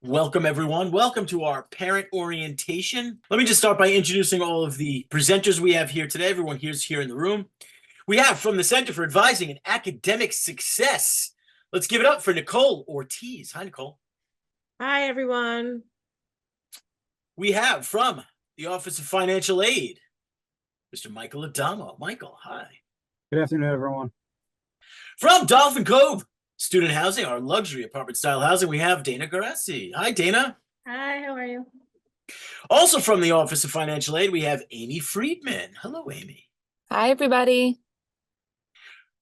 Welcome, everyone. Welcome to our parent orientation. Let me just start by introducing all of the presenters we have here today. Everyone here's here in the room. We have from the Center for Advising and Academic Success. Let's give it up for Nicole Ortiz. Hi, Nicole. Hi, everyone. We have from the Office of Financial Aid, Mr. Michael Adamo. Michael, hi. Good afternoon, everyone. From Dolphin Cove Student Housing, our luxury apartment style housing, we have Dana Garassi. Hi, Dana. Hi, how are you? Also from the Office of Financial Aid, we have Amy Friedman. Hello, Amy. Hi, everybody.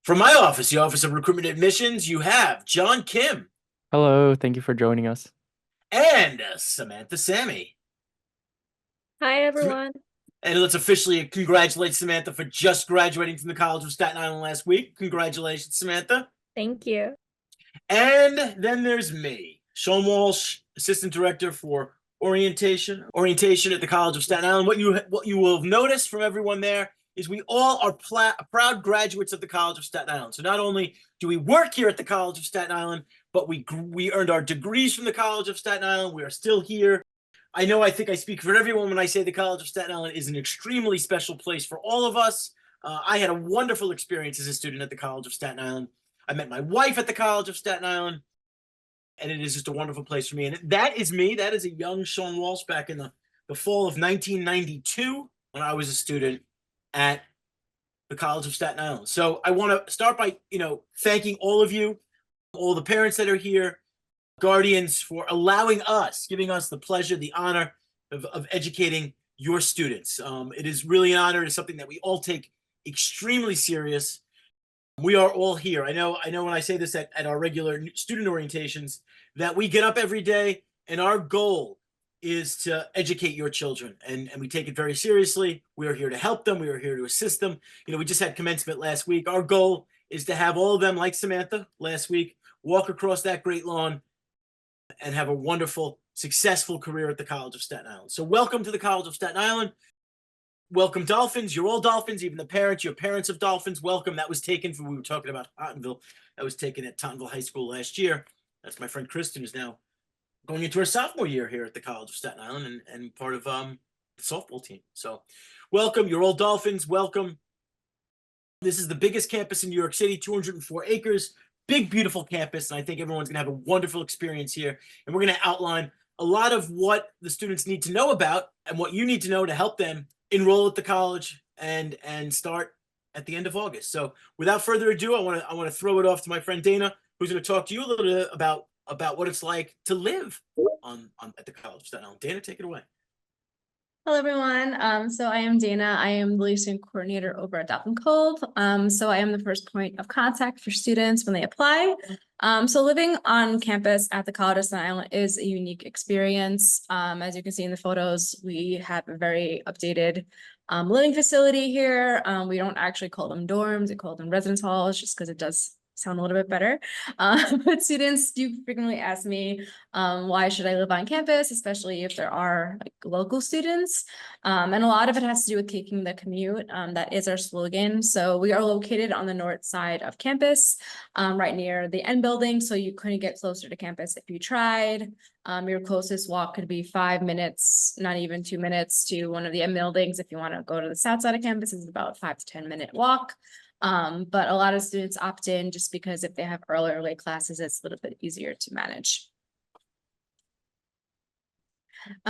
From my office, the Office of Recruitment Admissions, you have John Kim. Hello, thank you for joining us. And Samantha Sammy. Hi, everyone. And let's officially congratulate Samantha for just graduating from the College of Staten Island last week. Congratulations, Samantha. Thank you. And then there's me, Sean Walsh, Assistant Director for Orientation at the College of Staten Island. What you will have noticed from everyone there is we all are proud graduates of the College of Staten Island. So not only do we work here at the College of Staten Island, but we earned our degrees from the College of Staten Island. We are still here. I think I speak for everyone when I say the College of Staten Island is an extremely special place for all of us. I had a wonderful experience as a student at the College of Staten Island. I met my wife at the College of Staten Island, and it is just a wonderful place for me. And that is me. That is a young Sean Walsh back in the fall of 1992 when I was a student at the College of Staten Island. So I want to start by, thanking all of you, all the parents that are here, guardians, for giving us the pleasure, the honor of educating your students. It is really an honor. It's something that we all take extremely serious. We are all here. I know when I say this at our regular student orientations, that we get up every day and our goal is to educate your children, and we take it very seriously. We are here to help them. We are here to assist them. We just had commencement last week. Our goal is to have all of them, like Samantha last week, walk across that great lawn and have a wonderful, successful career at the College of Staten Island. So welcome to the College of Staten Island. Welcome, Dolphins. You're all Dolphins, even the parents. You're parents of Dolphins. Welcome. That was taken we were talking about Tottenville. That was taken at Tottenville High School last year. That's my friend Kristen, who's now going into her sophomore year here at the College of Staten Island and part of the softball team. So welcome. You're all Dolphins. Welcome. This is the biggest campus in New York City, 204 acres. Big, beautiful campus. And I think everyone's going to have a wonderful experience here. And we're going to outline a lot of what the students need to know about and what you need to know to help them enroll at the college and start at the end of August. So without further ado, I want to throw it off to my friend Dana, who's going to talk to you a little bit about what it's like to live at the College of Staten Island. Dana, take it away. Hello, everyone. So I am Dana. I am the student coordinator over at Dolphin Cove. So I am the first point of contact for students when they apply. So living on campus at the College of Staten Island is a unique experience. As you can see in the photos, we have a very updated living facility here. We don't actually call them dorms. We call them residence halls just because it does sound a little bit better. But students do frequently ask me, why should I live on campus, especially if there are local students? And a lot of it has to do with taking the commute. That is our slogan. So we are located on the north side of campus, right near the N building. So you couldn't get closer to campus if you tried. Your closest walk could be 5 minutes, not even 2 minutes, to one of the N buildings. If you want to go to the south side of campus, it's about 5 to 10 minute walk. But a lot of students opt in just because if they have early or late classes, it's a little bit easier to manage.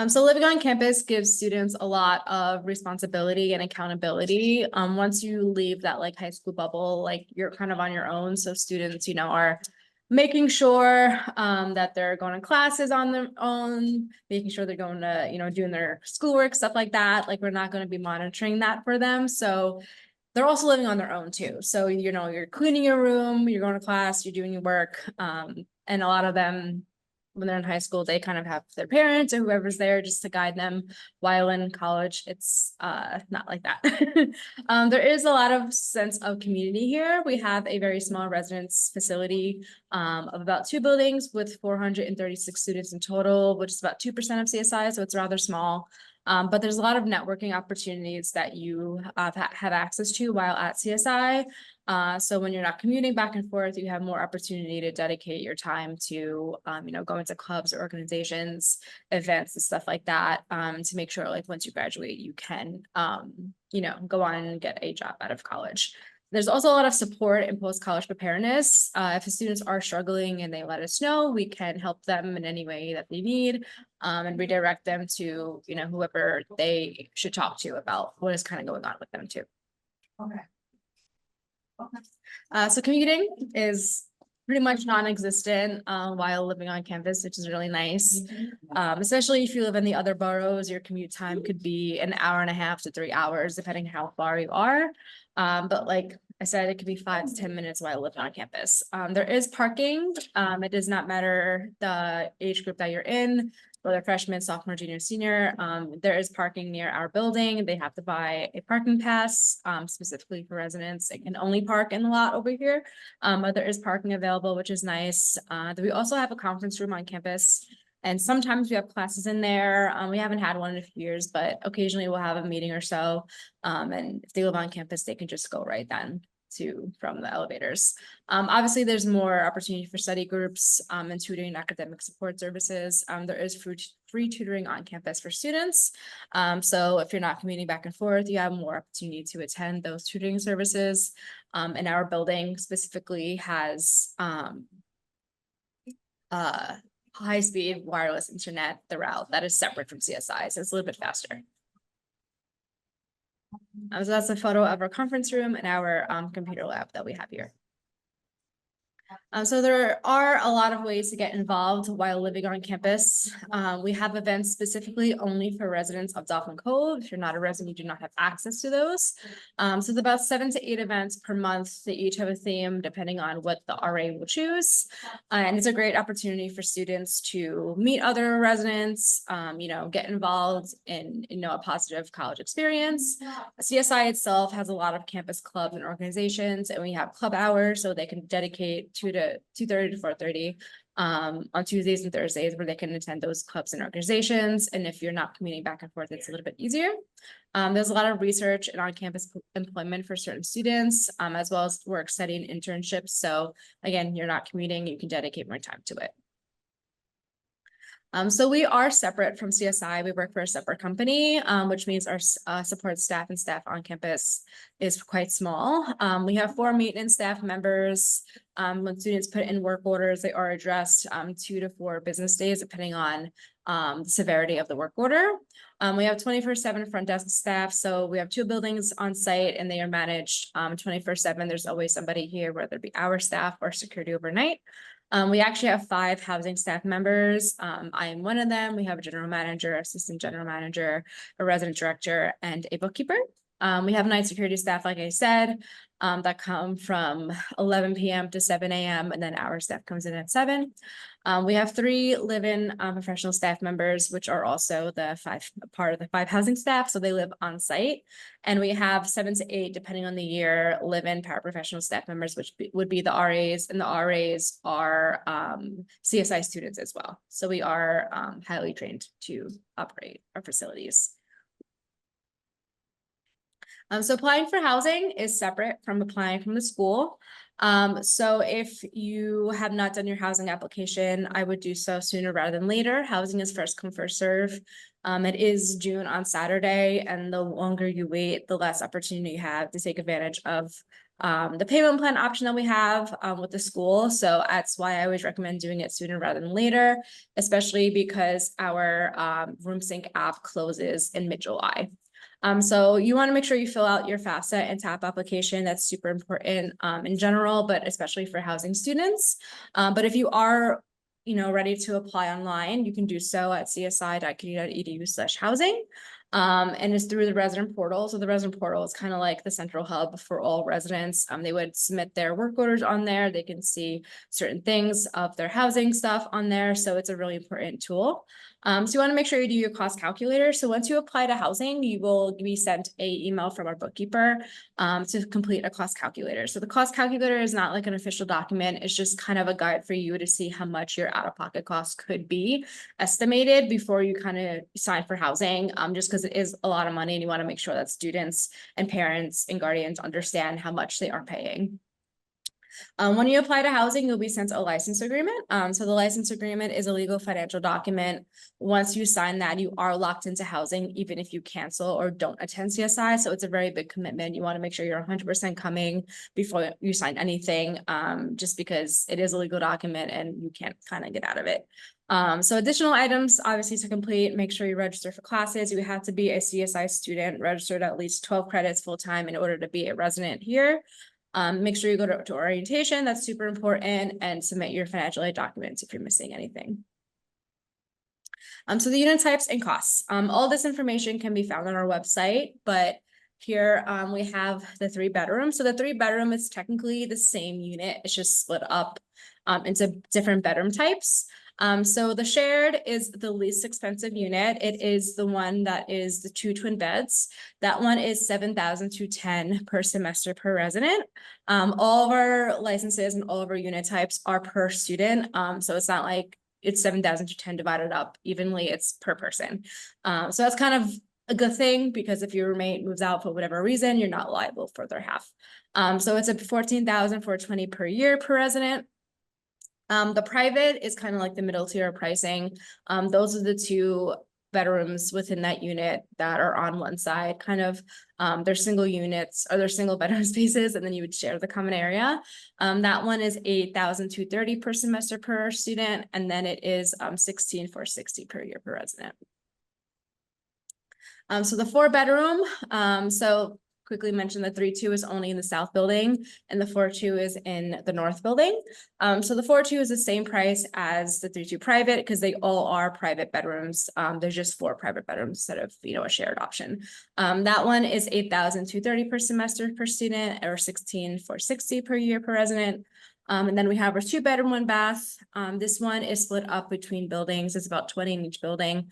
So living on campus gives students a lot of responsibility and accountability. Once you leave that high school bubble, you're kind of on your own. So students, are making sure that they're going to classes on their own, making sure they're going to, doing their schoolwork, stuff like that. We're not going to be monitoring that for them. So they're also living on their own too. So, you're cleaning your room, you're going to class, you're doing your work. And a lot of them, when they're in high school, they kind of have their parents or whoever's there just to guide them. While in college, it's not like that. There is a lot of sense of community here. We have a very small residence facility of about 2 buildings with 436 students in total, which is about 2% of CSI, so it's rather small. But there's a lot of networking opportunities that you have access to while at CSI. So when you're not commuting back and forth, you have more opportunity to dedicate your time to, going to clubs or organizations, events and stuff like that, to make sure like once you graduate, you can, go on and get a job out of college. There's also a lot of support in post-college preparedness. If the students are struggling and they let us know, we can help them in any way that they need, and redirect them to, whoever they should talk to about what is kind of going on with them too. So commuting is pretty much non-existent while living on campus, which is really nice. Especially if you live in the other boroughs, your commute time could be an hour and a half to 3 hours, depending how far you are. But like I said, it could be 5 to 10 minutes while living on campus. There is parking. It does not matter the age group that you're in, whether freshman, sophomore, junior, senior. There is parking near our building. They have to buy a parking pass specifically for residents. They can only park in the lot over here, but there is parking available, which is nice. We also have a conference room on campus, and sometimes we have classes in there. We haven't had one in a few years, but occasionally we'll have a meeting or so. And if they live on campus, they can just go right then from the elevators. Obviously, there's more opportunity for study groups and tutoring and academic support services. There is free tutoring on campus for students. So if you're not commuting back and forth, you have more opportunity to attend those tutoring services. And our building specifically has high-speed wireless internet throughout that is separate from CSI, so it's a little bit faster. So that's a photo of our conference room and our computer lab that we have here. So there are a lot of ways to get involved while living on campus. We have events specifically only for residents of Dolphin Cove. If you're not a resident, you do not have access to those. So it's about 7 to 8 events per month. They each have a theme depending on what the RA will choose. And it's a great opportunity for students to meet other residents, get involved in, a positive college experience. CSI itself has a lot of campus clubs and organizations, and we have club hours so they can dedicate 2:30 to 4:30 on Tuesdays and Thursdays where they can attend those clubs and organizations. And if you're not commuting back and forth, it's a little bit easier. There's a lot of research and on-campus employment for certain students, as well as work study and internships. So again, you're not commuting, you can dedicate more time to it. So we are separate from CSI. We work for a separate company, which means our support staff and staff on campus is quite small. We have 4 maintenance staff members. When students put in work orders, they are addressed 2 to 4 business days, depending on the severity of the work order. We have 24/7 front desk staff. So we have 2 buildings on site and they are managed 24/7. There's always somebody here, whether it be our staff or security overnight. We actually have 5 housing staff members. I am one of them. We have a general manager, assistant general manager, a resident director, and a bookkeeper. We have night security staff, like I said, that come from 11 p.m. to 7 a.m. and then our staff comes in at 7. We have 3 live-in professional staff members, which are also part of the 5 housing staff. So they live on site. And we have 7 to 8, depending on the year, live-in paraprofessional staff members, which would be the RAs, and the RAs are CSI students as well. So we are highly trained to operate our facilities. So applying for housing is separate from applying from the school. So if you have not done your housing application, I would do so sooner rather than later. Housing is first come, first serve. It is June on Saturday, and the longer you wait, the less opportunity you have to take advantage of the payment plan option that we have with the school. So that's why I always recommend doing it sooner rather than later, especially because our RoomSync app closes in mid-July. So you want to make sure you fill out your FAFSA and TAP application. That's super important in general, but especially for housing students. But if you are, ready to apply online, you can do so at csi.cuny.edu/housing. And it's through the resident portal. So the resident portal is kind of like the central hub for all residents. They would submit their work orders on there. They can see certain things of their housing stuff on there. So it's a really important tool. So you want to make sure you do your cost calculator. So once you apply to housing, you will be sent an email from our bookkeeper to complete a cost calculator. So the cost calculator is not like an official document. It's just kind of a guide for you to see how much your out-of-pocket costs could be estimated before you kind of sign for housing, just because because it is a lot of money and you want to make sure that students and parents and guardians understand how much they are paying. When you apply to housing, you'll be sent a license agreement. So the license agreement is a legal financial document. Once you sign that, you are locked into housing, even if you cancel or don't attend CSI. So it's a very big commitment. You want to make sure you're 100% coming before you sign anything, just because it is a legal document and you can't kind of get out of it. So additional items, obviously, to complete, make sure you register for classes. You have to be a CSI student, registered at least 12 credits full-time in order to be a resident here. Make sure you go to orientation, that's super important, and submit your financial aid documents if you're missing anything. So the unit types and costs. All this information can be found on our website, but here we have the 3-bedroom. So the 3-bedroom is technically the same unit, it's just split up into different bedroom types. So the shared is the least expensive unit. It is the one that is the 2 twin beds. That one is $7,210 per semester per resident. All of our licenses and all of our unit types are per student. So it's not like it's $7,210 divided up evenly, it's per person. So that's kind of a good thing, because if your roommate moves out for whatever reason, you're not liable for their half. So it's a $14,420 per year per resident. The private is kind of like the middle tier pricing. Those are the 2 bedrooms within that unit that are on one side, kind of they're single units or they're single bedroom spaces, and then you would share the common area. That one is $8,230 per semester per student, and then it is $16,460 per year per resident. So the 4-bedroom, so quickly mention the 3-2 is only in the south building and the 4-2 is in the north building. So the 4-2 is the same price as the 3-2 private, because they all are private bedrooms. There's just 4 private bedrooms instead of, a shared option. That one is $8,230 per semester per student, or $16,460 per year per resident. And then we have our 2-bedroom, 1 bath. This one is split up between buildings. It's about 20 in each building.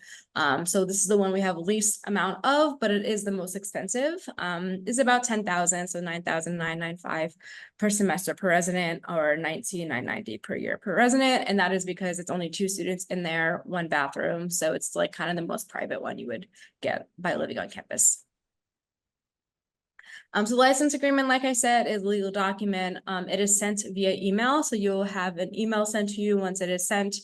So this is the one we have least amount of, but it is the most expensive. It's about $10,000, so $9,995 per semester per resident, or $19,990 per year per resident. And that is because it's only 2 students in there, 1 bathroom. So it's like kind of the most private one you would get by living on campus. So the license agreement, like I said, is a legal document. It is sent via email. So you'll have an email sent to you once it is sent.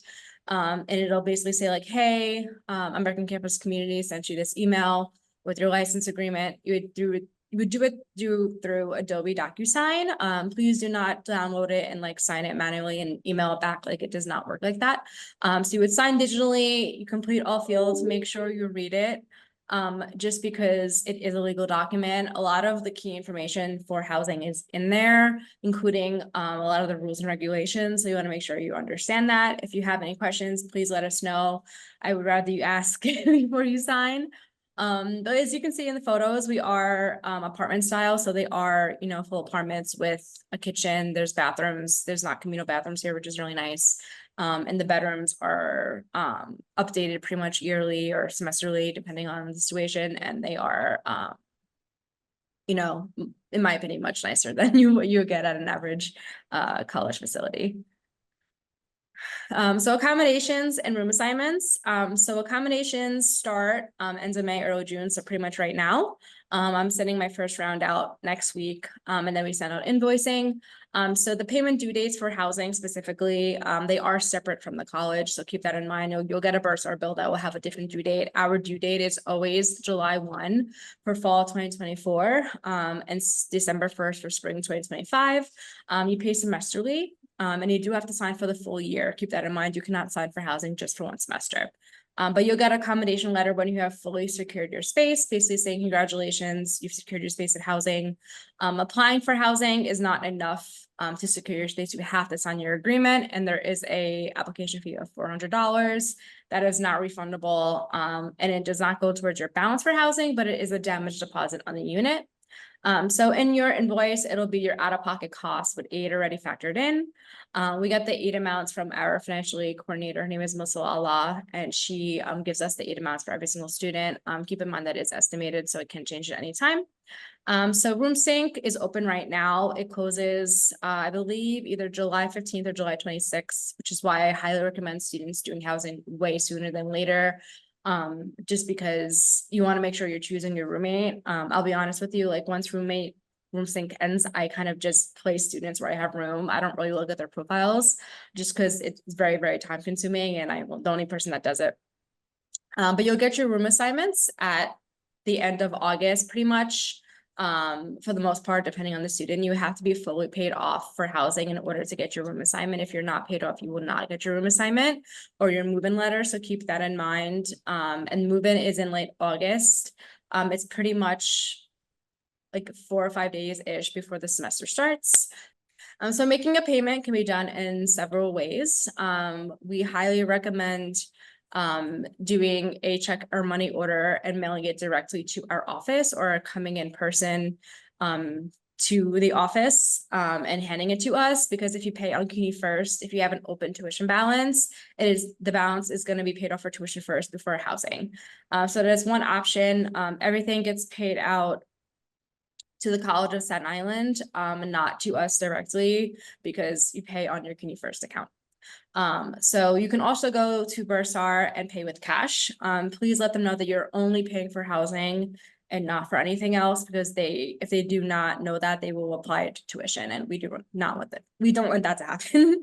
And it'll basically say like, hey, American Campus Community sent you this email with your license agreement. You would do it through Adobe DocuSign. Please do not download it and like sign it manually and email it back. Like, it does not work like that. So you would sign digitally, you complete all fields, make sure you read it. Just because it is a legal document, a lot of the key information for housing is in there, including a lot of the rules and regulations. So you want to make sure you understand that. If you have any questions, please let us know. I would rather you ask before you sign. But as you can see in the photos, we are apartment style. So they are, full apartments with a kitchen. There's bathrooms. There's not communal bathrooms here, which is really nice. And the bedrooms are updated pretty much yearly or semesterly, depending on the situation. And they are, in my opinion, much nicer than what you would get at an average college facility. So accommodations and room assignments. So accommodations start ends of May, early June. So pretty much right now. I'm sending my first round out next week, and then we send out invoicing. So the payment due dates for housing specifically, they are separate from the college. So keep that in mind. You'll get a bursar bill that will have a different due date. Our due date is always July 1 for fall 2024, and December 1st for spring 2025. You pay semesterly, and you do have to sign for the full year. Keep that in mind. You cannot sign for housing just for 1 semester. But you'll get an accommodation letter when you have fully secured your space, basically saying congratulations, you've secured your space at housing. Applying for housing is not enough to secure your space. You have to sign your agreement, and there is a application fee of $400 that is not refundable, and it does not go towards your balance for housing, but it is a damage deposit on the unit. So in your invoice, it'll be your out-of-pocket costs with aid already factored in. We got the aid amounts from our financial aid coordinator. Her name is Musa Allah, and she gives us the aid amounts for every single student. Keep in mind that it's estimated, so it can change at any time. So Room Sync is open right now. It closes, I believe, either July 15th or July 26th, which is why I highly recommend students doing housing way sooner than later. just because you want to make sure you're choosing your roommate. I'll be honest with you, like once room sync ends, I kind of just place students where I have room. I don't really look at their profiles just because it's very, very time consuming and I'm the only person that does it. But you'll get your room assignments at the end of August, pretty much. For the most part, depending on the student, you have to be fully paid off for housing in order to get your room assignment. If you're not paid off, you will not get your room assignment or your move-in letter. So keep that in mind. And move-in is in late August. It's pretty much like 4 or 5 days-ish before the semester starts. So making a payment can be done in several ways. We highly recommend doing a check or money order and mailing it directly to our office or coming in person to the office and handing it to us, because if you pay on CUNYfirst, if you have an open tuition balance, the balance is going to be paid off for tuition first before housing. So that's one option. Everything gets paid out to the College of Staten Island, not to us directly, because you pay on your CUNYfirst account. So you can also go to Bursar and pay with cash. Please let them know that you're only paying for housing and not for anything else, because if they do not know that, they will apply it to tuition, and we don't want that to happen.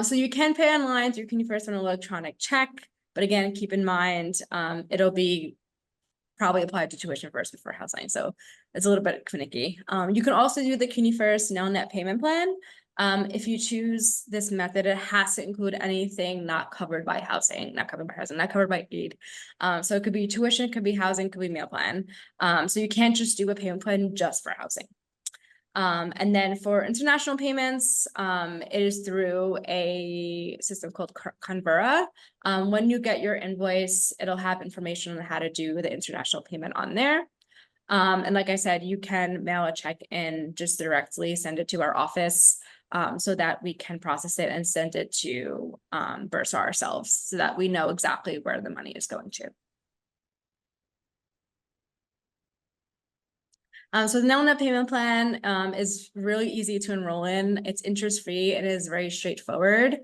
So you can pay online through CUNYfirst on an electronic check, but again, keep in mind, it'll be probably applied to tuition first before housing. So it's a little bit finicky. You can also do the CUNYfirst net payment plan. If you choose this method, it has to include anything not covered by housing, not covered by aid. So it could be tuition, it could be housing, it could be meal plan. So you can't just do a payment plan just for housing. And then for international payments, it is through a system called Convera. When you get your invoice, it'll have information on how to do the international payment on there. And like I said, you can mail a check in just directly, send it to our office, so that we can process it and send it to Bursar ourselves, so that we know exactly where the money is going to. So the net payment plan is really easy to enroll in. It's interest-free and is very straightforward.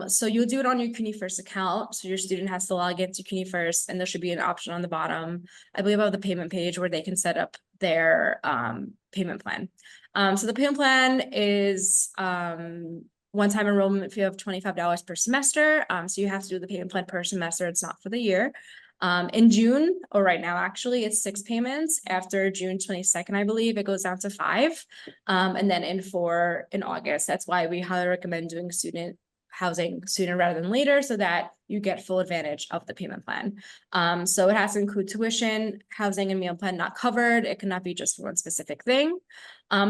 So you'll do it on your CUNYfirst account. So your student has to log into CUNYfirst, and there should be an option on the bottom, I believe, of the payment page where they can set up their payment plan. So the payment plan is one-time enrollment fee of $25 per semester. So you have to do the payment plan per semester. It's not for the year. In June, or right now, actually, it's 6 payments. After June 22nd, I believe, it goes down to 5. And then in August. That's why we highly recommend doing student housing sooner rather than later, so that you get full advantage of the payment plan. So it has to include tuition, housing, and meal plan not covered. It cannot be just for one specific thing.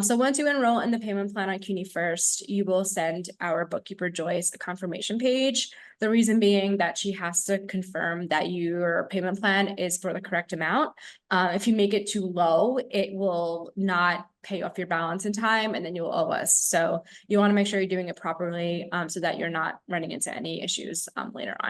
So once you enroll in the payment plan on CUNYfirst, you will send our bookkeeper Joyce a confirmation page. The reason being that she has to confirm that your payment plan is for the correct amount. If you make it too low, it will not pay off your balance in time, and then you'll owe us. So you want to make sure you're doing it properly, so that you're not running into any issues later on.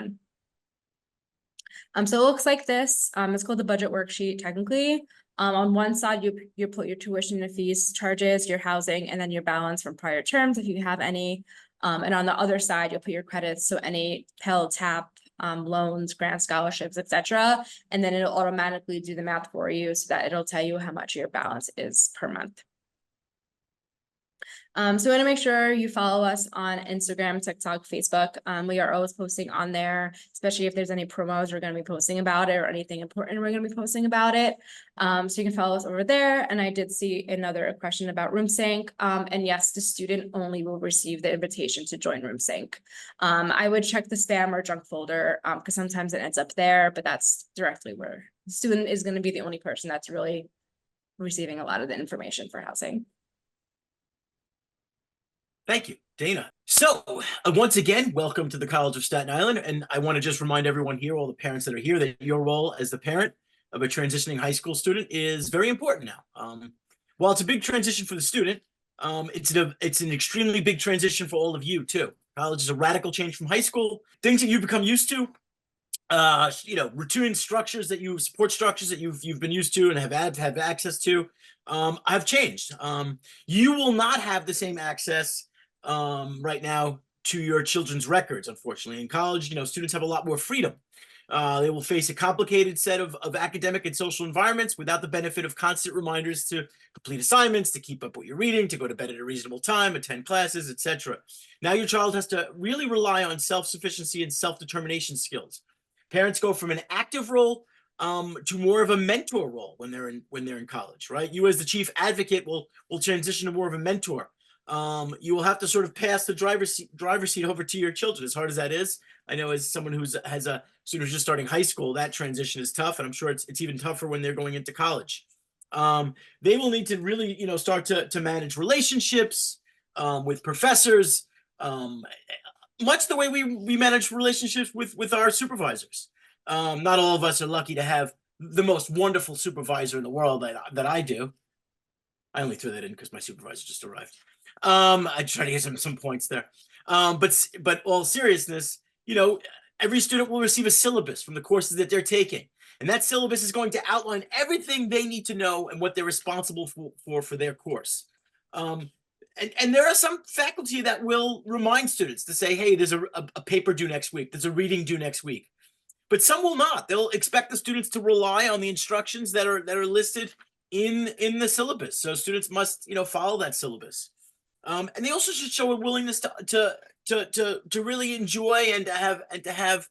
So it looks like this. It's called the budget worksheet technically. On one side, you put your tuition and fees, charges, your housing, and then your balance from prior terms if you have any. And on the other side, you'll put your credits, so any Pell, TAP, loans, grants, scholarships, etc. And then it'll automatically do the math for you, so that it'll tell you how much your balance is per month. So we want to make sure you follow us on Instagram, TikTok, Facebook. We are always posting on there, especially if there's any promos we're going to be posting about it, or anything important we're going to be posting about it. So you can follow us over there. And I did see another question about room sync. And yes, the student only will receive the invitation to join room sync. I would check the spam or junk folder, because sometimes it ends up there, but that's directly where the student is going to be the only person that's really receiving a lot of the information for housing. Thank you, Dana. So once again, welcome to the College of Staten Island. And I want to just remind everyone here, all the parents that are here, that your role as the parent of a transitioning high school student is very important now. While it's a big transition for the student, it's an extremely big transition for all of you too. College is a radical change from high school. Things that you've become used to, routine structures support structures that you've been used to and have access to, have changed. You will not have the same access right now to your children's records, unfortunately. In college, students have a lot more freedom. They will face a complicated set of academic and social environments without the benefit of constant reminders to complete assignments, to keep up what you're reading, to go to bed at a reasonable time, attend classes, etc. Now your child has to really rely on self-sufficiency and self-determination skills. Parents go from an active role to more of a mentor role when they're in college, right? You as the chief advocate will transition to more of a mentor. You will have to sort of pass the driver's seat over to your children, as hard as that is. I know as someone has a student who's just starting high school, that transition is tough, and I'm sure it's even tougher when they're going into college. They will need to really, start to manage relationships with professors, much the way we manage relationships with our supervisors. Not all of us are lucky to have the most wonderful supervisor in the world that I do. I only threw that in because my supervisor just arrived. I try to get some points there. But all seriousness, every student will receive a syllabus from the courses that they're taking. And that syllabus is going to outline everything they need to know and what they're responsible for their course. And there are some faculty that will remind students to say, hey, there's a paper due next week. There's a reading due next week. But some will not. They'll expect the students to rely on the instructions that are listed in the syllabus. So students must, follow that syllabus. And they also should show a willingness to really enjoy and to have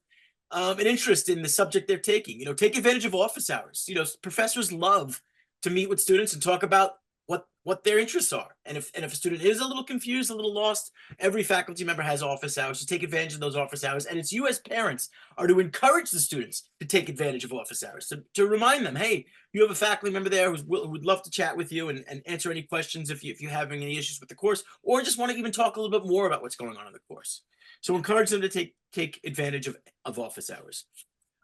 an interest in the subject they're taking. Take advantage of office hours. Professors love to meet with students and talk about what their interests are. And if a student is a little confused, a little lost, every faculty member has office hours. To take advantage of those office hours. And it's you as parents are to encourage the students to take advantage of office hours, to remind them, hey, you have a faculty member there who would love to chat with you and answer any questions if you're having any issues with the course, or just want to even talk a little bit more about what's going on in the course. So encourage them to take advantage of office hours.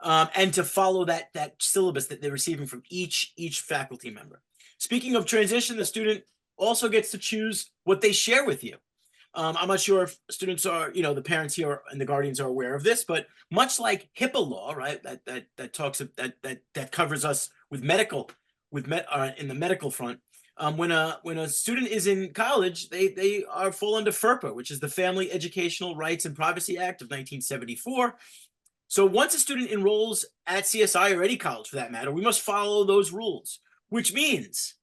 And to follow that syllabus that they're receiving from each faculty member. Speaking of transition, the student also gets to choose what they share with you. I'm not sure if students are, the parents here and the guardians are aware of this, but much like HIPAA law, right, that covers us with medical, in the medical front. When a student is in college, they fall under FERPA, which is the Family Educational Rights and Privacy Act of 1974. So once a student enrolls at CSI or any college for that matter, we must follow those rules, which means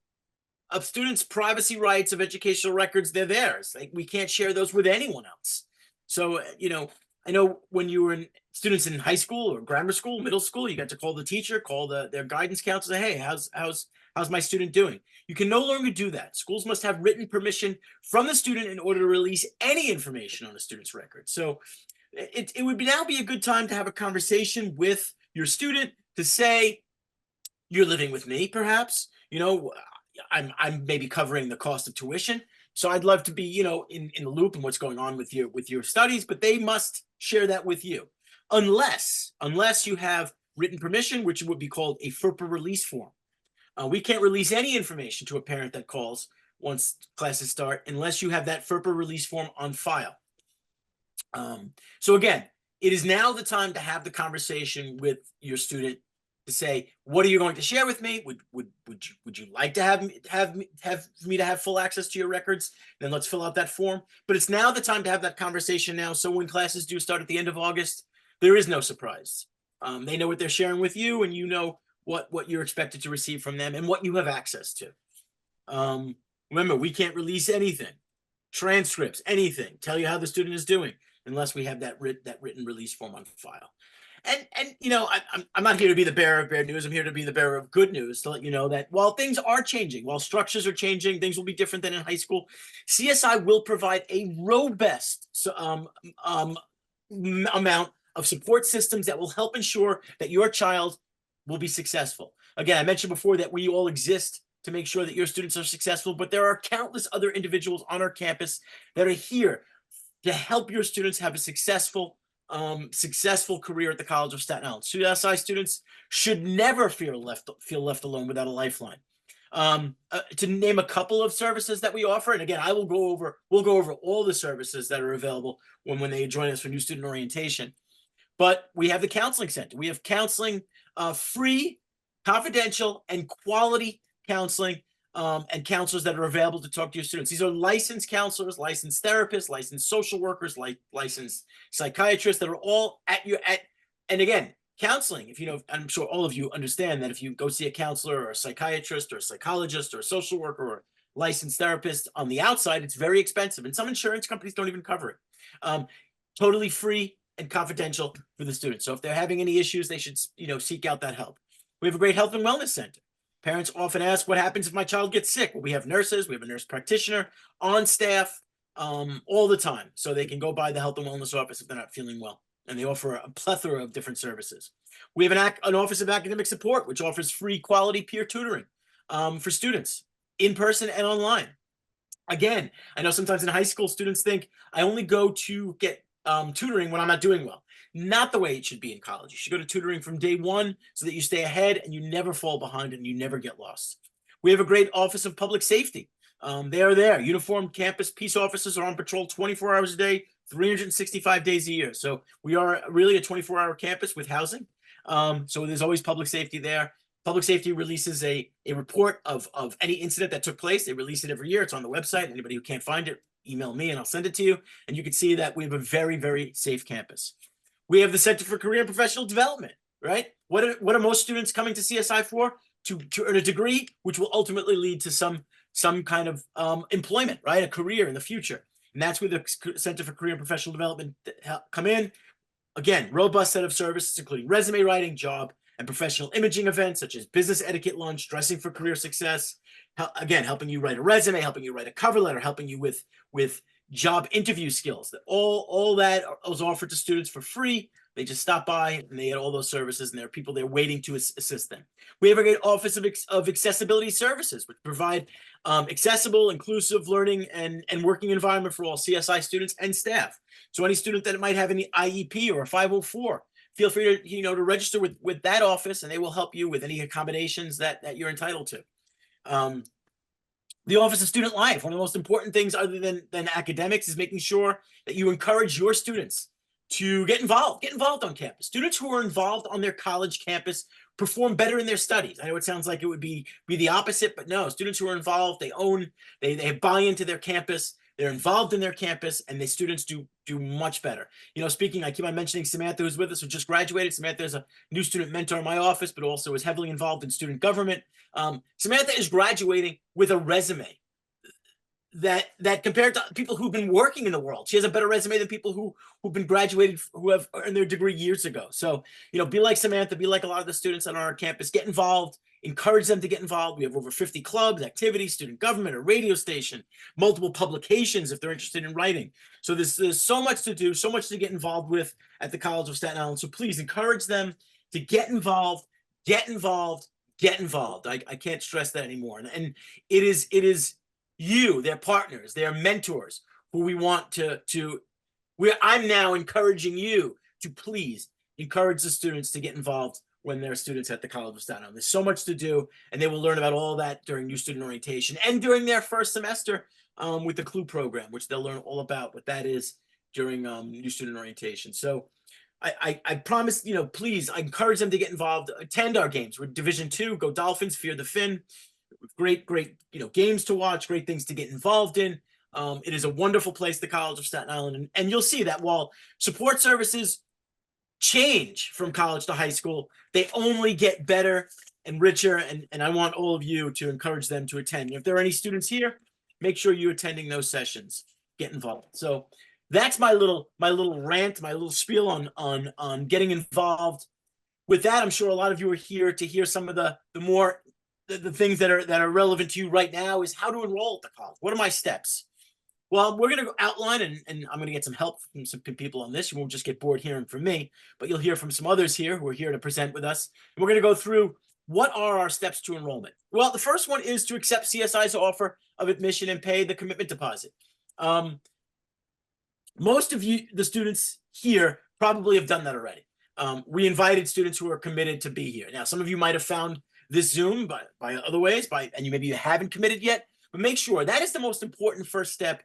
a student's privacy rights of educational records, they're theirs. We can't share those with anyone else. So, I know when you were students in high school or grammar school, middle school, you got to call the teacher, call their guidance counselor, hey, how's my student doing? You can no longer do that. Schools must have written permission from the student in order to release any information on a student's record. So it would now be a good time to have a conversation with your student to say, you're living with me, perhaps, I'm maybe covering the cost of tuition. So I'd love to be, in the loop and what's going on with your studies, but they must share that with you. Unless you have written permission, which would be called a FERPA release form. We can't release any information to a parent that calls once classes start, unless you have that FERPA release form on file. So again, it is now the time to have the conversation with your student to say, what are you going to share with me? Would you like to have me to have full access to your records? Then let's fill out that form. But it's now the time to have that conversation now. So when classes do start at the end of August, there is no surprise. They know what they're sharing with you, and you know what you're expected to receive from them and what you have access to. Remember, we can't release anything, transcripts, anything, tell you how the student is doing, unless we have that written release form on file. And I'm not here to be the bearer of bad news. I'm here to be the bearer of good news, to let you know that while things are changing, while structures are changing, things will be different than in high school. CSI will provide a robust amount of support systems that will help ensure that your child will be successful. Again, I mentioned before that we all exist to make sure that your students are successful, but there are countless other individuals on our campus that are here to help your students have a successful career at the College of Staten Island. CSI students should never feel left alone without a lifeline. To name a couple of services that we offer, and again, we'll go over all the services that are available when they join us for new student orientation. But we have the counseling center. We have counseling, free, confidential, and quality counseling, and counselors that are available to talk to your students. These are licensed counselors, licensed therapists, licensed social workers, licensed psychiatrists that are all and again, counseling. If you know, I'm sure all of you understand that if you go see a counselor or a psychiatrist or a psychologist or a social worker or a licensed therapist on the outside, it's very expensive, and some insurance companies don't even cover it. Totally free and confidential for the students. So if they're having any issues, they should, seek out that help. We have a great health and wellness center. Parents often ask, what happens if my child gets sick? Well, we have nurses, we have a nurse practitioner on staff all the time, so they can go by the health and wellness office if they're not feeling well. And they offer a plethora of different services. We have an office of academic support, which offers free quality peer tutoring for students in person and online. Again, I know sometimes in high school, students think I only go to get tutoring when I'm not doing well. Not the way it should be in college. You should go to tutoring from day one so that you stay ahead and you never fall behind and you never get lost. We have a great Office of Public Safety. They are there. Uniformed campus peace officers are on patrol 24 hours a day, 365 days a year. So we are really a 24-hour campus with housing. So there's always public safety there. Public safety releases a report of any incident that took place. They release it every year. It's on the website. Anybody who can't find it, email me and I'll send it to you. And you can see that we have a very, very safe campus. We have the Center for Career and Professional Development, right? What are most students coming to CSI for? To earn a degree, which will ultimately lead to some kind of employment, right? A career in the future. And that's where the Center for Career and Professional Development come in. Again, robust set of services, including resume writing, job and professional imaging events, such as business etiquette lunch, dressing for career success. Again, helping you write a resume, helping you write a cover letter, helping you with job interview skills. That all that is offered to students for free. They just stop by and they get all those services, and there are people there waiting to assist them. We have a great Office of Accessibility Services, which provide accessible, inclusive learning and working environment for all CSI students and staff. So any student that might have any IEP or a 504, feel free to to register with that office, and they will help you with any accommodations that you're entitled to. The Office of Student Life, one of the most important things other than academics, is making sure that you encourage your students to get involved on campus. Students who are involved on their college campus perform better in their studies. I know it sounds like it would be the opposite, but no, students who are involved, they buy into their campus, they're involved in their campus, and the students do much better. Speaking, I keep on mentioning Samantha, who's with us, who just graduated. Samantha is a new student mentor in my office, but also is heavily involved in student government. Samantha is graduating with a resume that compared to people who've been working in the world, she has a better resume than people who've been graduated, who have earned their degree years ago. So, be like Samantha, be like a lot of the students on our campus, get involved, encourage them to get involved. We have over 50 clubs, activities, student government, a radio station, multiple publications if they're interested in writing. So there's so much to do, so much to get involved with at the College of Staten Island. So please encourage them to get involved. I can't stress that anymore. And it is you, their partners, their mentors, who we want I'm now encouraging you to please encourage the students to get involved when they're students at the College of Staten Island. There's so much to do, and they will learn about all that during new student orientation and during their first semester with the CLUE program, which they'll learn all about what that is during new student orientation. So I promise, please, I encourage them to get involved, attend our games. We're Division II, go Dolphins, fear the Fin. Great, games to watch, great things to get involved in. It is a wonderful place, the College of Staten Island. And you'll see that while support services change from college to high school, they only get better and richer. And I want all of you to encourage them to attend. If there are any students here, make sure you're attending those sessions, get involved. So that's my little rant, my little spiel on getting involved. With that, I'm sure a lot of you are here to hear some of the things that are relevant to you right now is how to enroll at the college. What are my steps? Well, we're going to outline, and I'm going to get some help from some people on this. You won't just get bored hearing from me, but you'll hear from some others here who are here to present with us. And we're going to go through what are our steps to enrollment. Well, the first one is to accept CSI's offer of admission and pay the commitment deposit. Most of you, the students here, probably have done that already. We invited students who are committed to be here. Now, some of you might have found this Zoom by other ways, and maybe you haven't committed yet, but make sure that is the most important first step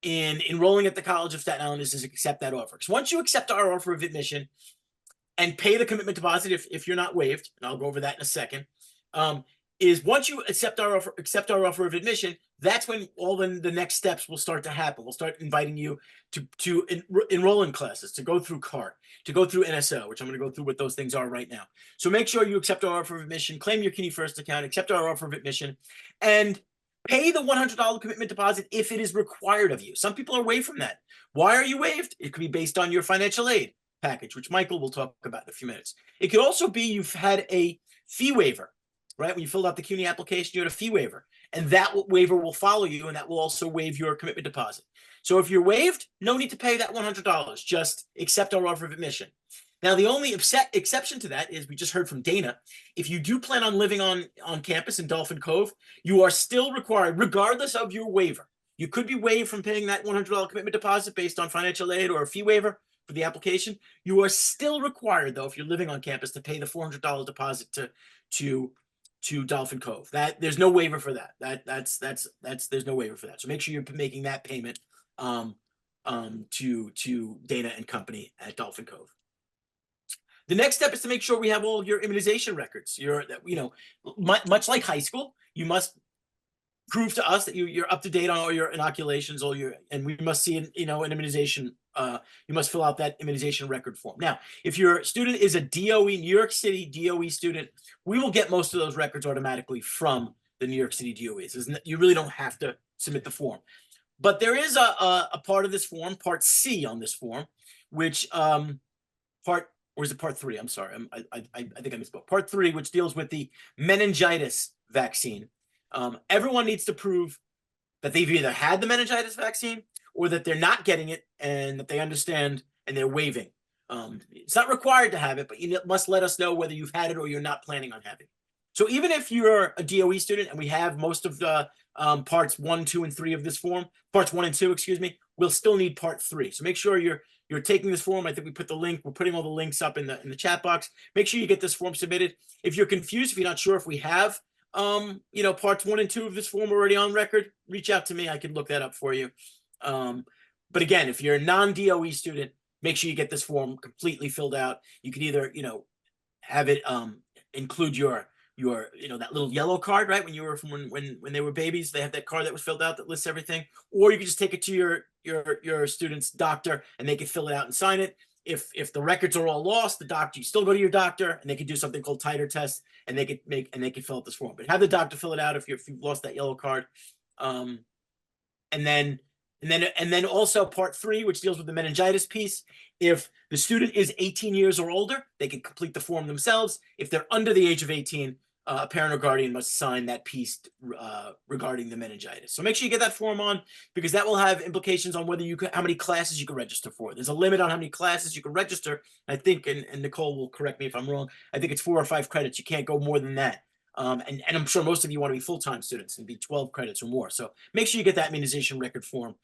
in enrolling at the College of Staten Island, is to accept that offer. Because once you accept our offer of admission and pay the commitment deposit, if you're not waived, and I'll go over that in a second, is once you accept our offer of admission, that's when all the next steps will start to happen. We'll start inviting you to enroll in classes, to go through CART, to go through NSO, which I'm going to go through what those things are right now. So make sure you accept our offer of admission, claim your CUNYfirst account, accept our offer of admission, and pay the $100 commitment deposit if it is required of you. Some people are waived from that. Why are you waived? It could be based on your financial aid package, which Michael will talk about in a few minutes. It could also be you've had a fee waiver, right? When you filled out the CUNY application, you had a fee waiver, and that waiver will follow you, and that will also waive your commitment deposit. So if you're waived, no need to pay that $100. Just accept our offer of admission. Now, the only exception to that is we just heard from Dana. If you do plan on living on campus in Dolphin Cove, you are still required, regardless of your waiver. You could be waived from paying that $100 commitment deposit based on financial aid or a fee waiver for the application. You are still required, though, if you're living on campus, to pay the $400 deposit to Dolphin Cove. That there's no waiver for that. There's no waiver for that. So make sure you're making that payment to Dana and company at Dolphin Cove. The next step is to make sure we have all of your immunization records. Much like high school, you must prove to us that you're up to date on all your inoculations, and we must see an immunization. You must fill out that immunization record form. Now, if your student is a DOE, New York City DOE student, we will get most of those records automatically from the New York City DOEs. You really don't have to submit the form. But there is a part of this form, Part C on this form, which or is it Part 3? I'm sorry. I think I misspoke. Part 3, which deals with the meningitis vaccine. Everyone needs to prove that they've either had the meningitis vaccine or that they're not getting it and that they understand and they're waiving. It's not required to have it, but you must let us know whether you've had it or you're not planning on having it. So even if you're a DOE student and we have most of the parts 1, 2, and 3 of this form, parts 1 and 2, excuse me, we'll still need part 3. So make sure you're taking this form. I think we put the link. We're putting all the links up in the chat box. Make sure you get this form submitted. If you're confused, if you're not sure if we have parts 1 and 2 of this form already on record, reach out to me. I can look that up for you. But again, if you're a non-DOE student, make sure you get this form completely filled out. You can either have it include your that little yellow card, right? When you were when they were babies, they have that card that was filled out that lists everything. Or you can just take it to your student's doctor and they can fill it out and sign it. If the records are all lost, you still go to your doctor and they can do something called titer test and they could fill out this form. But have the doctor fill it out if you've lost that yellow card. And then also Part 3, which deals with the meningitis piece. If the student is 18 years or older, they can complete the form themselves. If they're under the age of 18, a parent or guardian must sign that piece regarding the meningitis. So make sure you get that form on, because that will have implications on whether how many classes you can register for. There's a limit on how many classes you can register. I think, and Nicole will correct me if I'm wrong, I think it's 4 or 5 credits. You can't go more than that. And I'm sure most of you want to be full-time students and be 12 credits or more. So make sure you get that immunization record form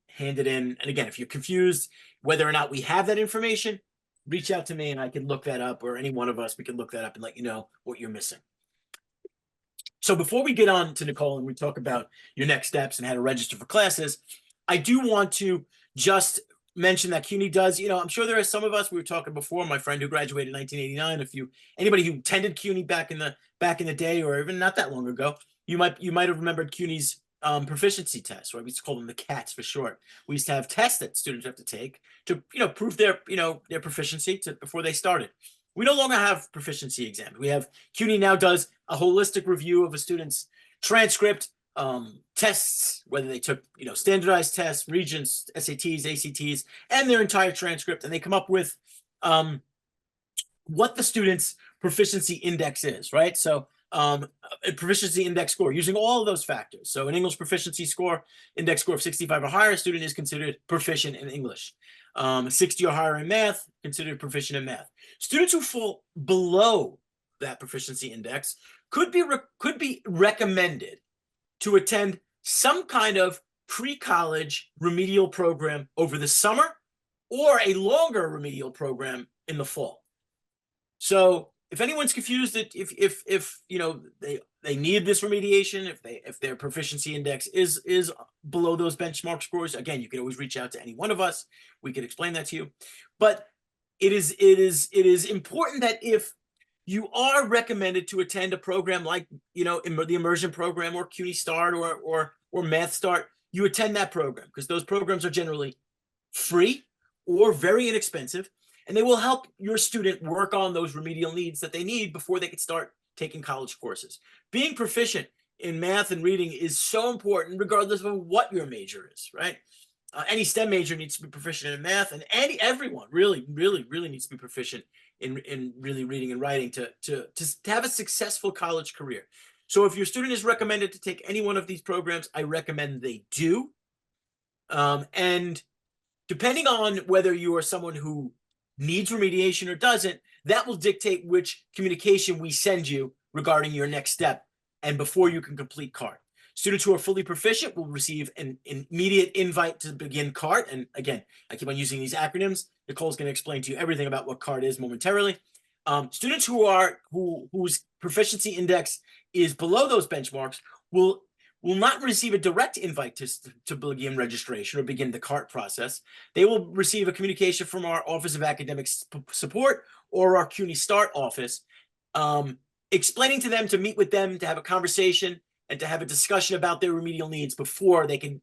handed in. And again, if you're confused whether or not we have that information, reach out to me and I can look that up, or any one of us, we can look that up and let you know what you're missing. So before we get on to Nicole and we talk about your next steps and how to register for classes, I do want to just mention that CUNY does, I'm sure there are some of us, we were talking before, my friend who graduated in 1989, anybody who attended CUNY back in the day, or even not that long ago, you might have remembered CUNY's proficiency tests, right? We used to call them the CATs for short. We used to have tests that students have to take to prove their proficiency before they started. We no longer have proficiency exams. We have CUNY now does a holistic review of a student's transcript, tests, whether they took standardized tests, Regents, SATs, ACTs, and their entire transcript, and they come up with what the student's proficiency index is, right? So a proficiency index score using all of those factors. So an English proficiency score, index score of 65 or higher, a student is considered proficient in English. 60 or higher in math, considered proficient in math. Students who fall below that proficiency index could be recommended to attend some kind of pre-college remedial program over the summer, or a longer remedial program in the fall. So if anyone's confused that if they need this remediation, if their proficiency index is below those benchmark scores, again, you can always reach out to any one of us. We can explain that to you. But it is important that if you are recommended to attend a program like, you know, the Immersion program or CUNY Start or Math Start. You attend that program because those programs are generally free or very inexpensive, and they will help your student work on those remedial needs that they need before they can start taking college courses. Being proficient in math and reading is so important regardless of what your major is, right? Any STEM major needs to be proficient in math, and everyone really needs to be proficient in really reading and writing to have a successful college career. So if your student is recommended to take any one of these programs, I recommend they do. And depending on whether you are someone who needs remediation or doesn't, that will dictate which communication we send you regarding your next step and before you can complete CART. Students who are fully proficient will receive an immediate invite to begin CART. And again, I keep on using these acronyms. Nicole's going to explain to you everything about what CART is momentarily. Students whose proficiency index is below those benchmarks will not receive a direct invite to begin registration or begin the CART process. They will receive a communication from our Office of Academic Support or our CUNY Start office, explaining to them to meet with them, to have a conversation, and to have a discussion about their remedial needs before they can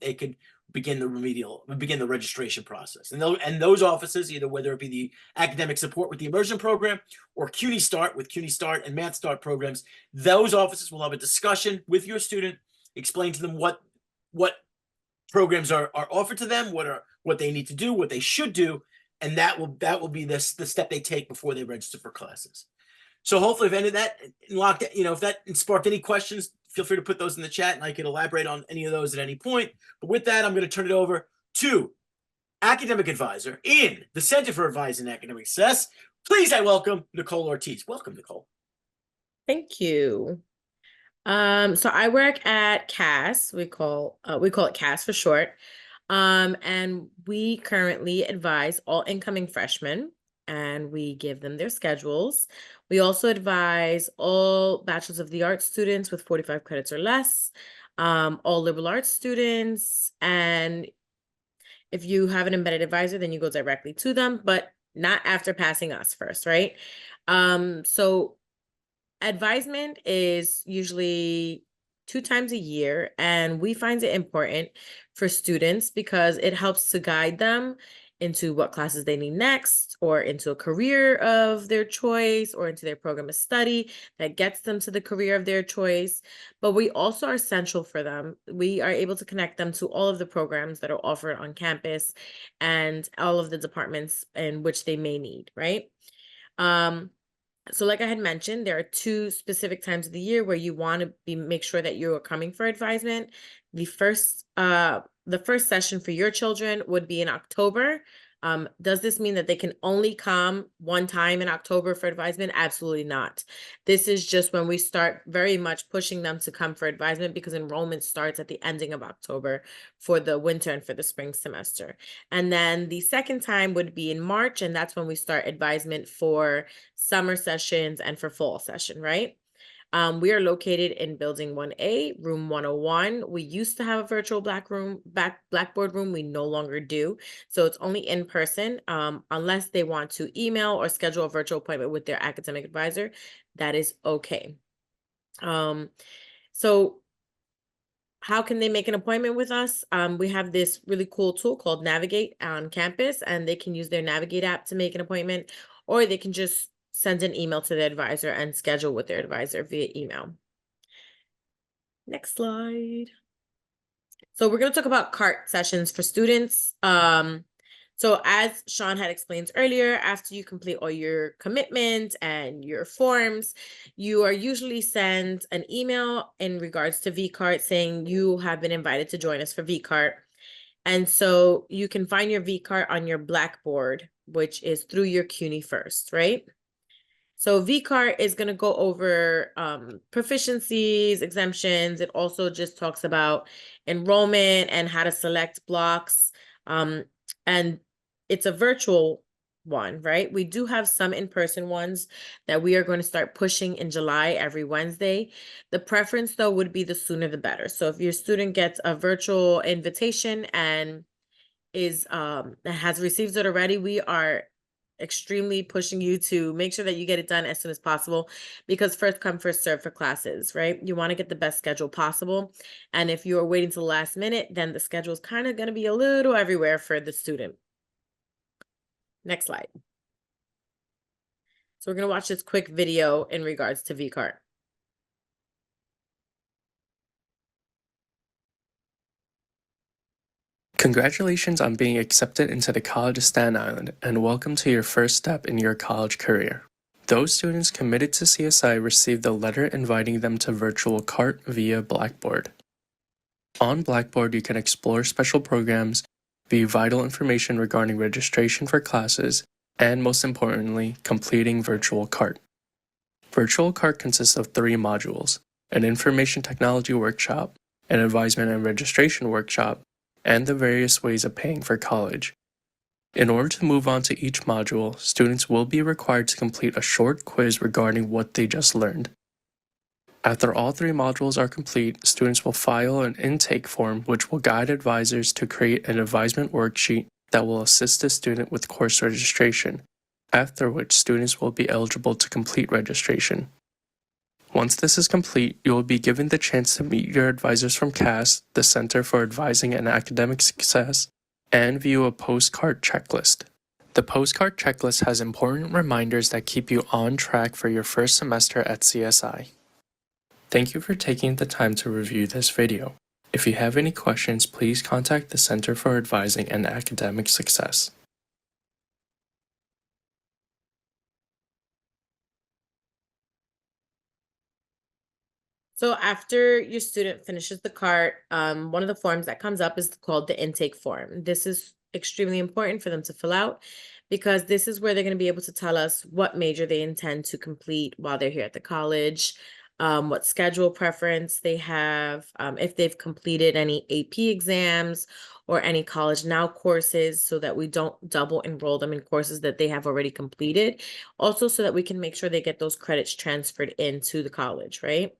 begin the registration process. And those offices, either whether it be the academic support with the Immersion program or CUNY Start with CUNY Start and Math Start programs, those offices will have a discussion with your student, explain to them what programs are offered to them, what they need to do, what they should do, and that will be the step they take before they register for classes. So hopefully, if any of that if that sparked any questions, feel free to put those in the chat, and I can elaborate on any of those at any point. But with that, I'm going to turn it over to academic advisor in the Center for Advising Academic Success. Please, I welcome Nicole Ortiz. Welcome, Nicole. Thank you. So I work at CAS. We call it CAS for short. And we currently advise all incoming freshmen, and we give them their schedules. We also advise all Bachelor's of the Arts students with 45 credits or less, all liberal arts students, and if you have an embedded advisor, then you go directly to them, but not after passing us first, right? So advisement is usually 2 times a year, and we find it important for students because it helps to guide them into what classes they need next, or into a career of their choice, or into their program of study that gets them to the career of their choice. But we also are central for them. We are able to connect them to all of the programs that are offered on campus and all of the departments in which they may need, right? So like I had mentioned, there are 2 specific times of the year where you want to make sure that you are coming for advisement. The first session for your children would be in October. Does this mean that they can only come one time in October for advisement? Absolutely not. This is just when we start very much pushing them to come for advisement, because enrollment starts at the ending of October for the winter and for the spring semester. And then the second time would be in March, and that's when we start advisement for summer sessions and for fall session, right? We are located in Building 1A, Room 101. We used to have a virtual Blackboard room. We no longer do. So it's only in person, unless they want to email or schedule a virtual appointment with their academic advisor. That is okay. So how can they make an appointment with us? We have this really cool tool called Navigate on campus, and they can use their Navigate app to make an appointment, or they can just send an email to the advisor and schedule with their advisor via email. Next slide. So we're going to talk about CART sessions for students. So as Sean had explained earlier, after you complete all your commitment and your forms, you are usually sent an email in regards to VCART saying you have been invited to join us for VCART. And so you can find your VCART on your Blackboard, which is through your CUNYfirst, right? So VCART is going to go over proficiencies, exemptions. It also just talks about enrollment and how to select blocks. And it's a virtual one, right? We do have some in-person ones that we are going to start pushing in July every Wednesday. The preference, though, would be the sooner the better. So if your student gets a virtual invitation and has received it already, we are extremely pushing you to make sure that you get it done as soon as possible, because first come, first serve for classes, right? You want to get the best schedule possible. And if you're waiting till the last minute, then the schedule is kind of going to be a little everywhere for the student. Next slide. So we're going to watch this quick video in regards to VCART. Congratulations on being accepted into the College of Staten Island, and welcome to your first step in your college career. Those students committed to CSI received a letter inviting them to virtual CART via Blackboard. On Blackboard, you can explore special programs, view vital information regarding registration for classes, and most importantly, completing virtual CART. Virtual CART consists of 3 modules: an information technology workshop, an advisement and registration workshop, and the various ways of paying for college. In order to move on to each module, students will be required to complete a short quiz regarding what they just learned. After all 3 modules are complete, students will file an intake form which will guide advisors to create an advisement worksheet that will assist the student with course registration, after which students will be eligible to complete registration. Once this is complete, you will be given the chance to meet your advisors from CAS, the Center for Advising and Academic Success, and view a postcard checklist. The postcard checklist has important reminders that keep you on track for your first semester at CSI. Thank you for taking the time to review this video. If you have any questions, please contact the Center for Advising and Academic Success. So after your student finishes the CART, one of the forms that comes up is called the intake form. This is extremely important for them to fill out, because this is where they're going to be able to tell us what major they intend to complete while they're here at the college, what schedule preference they have, if they've completed any AP exams or any College Now courses, so that we don't double enroll them in courses that they have already completed. Also, so that we can make sure they get those credits transferred into the college, right?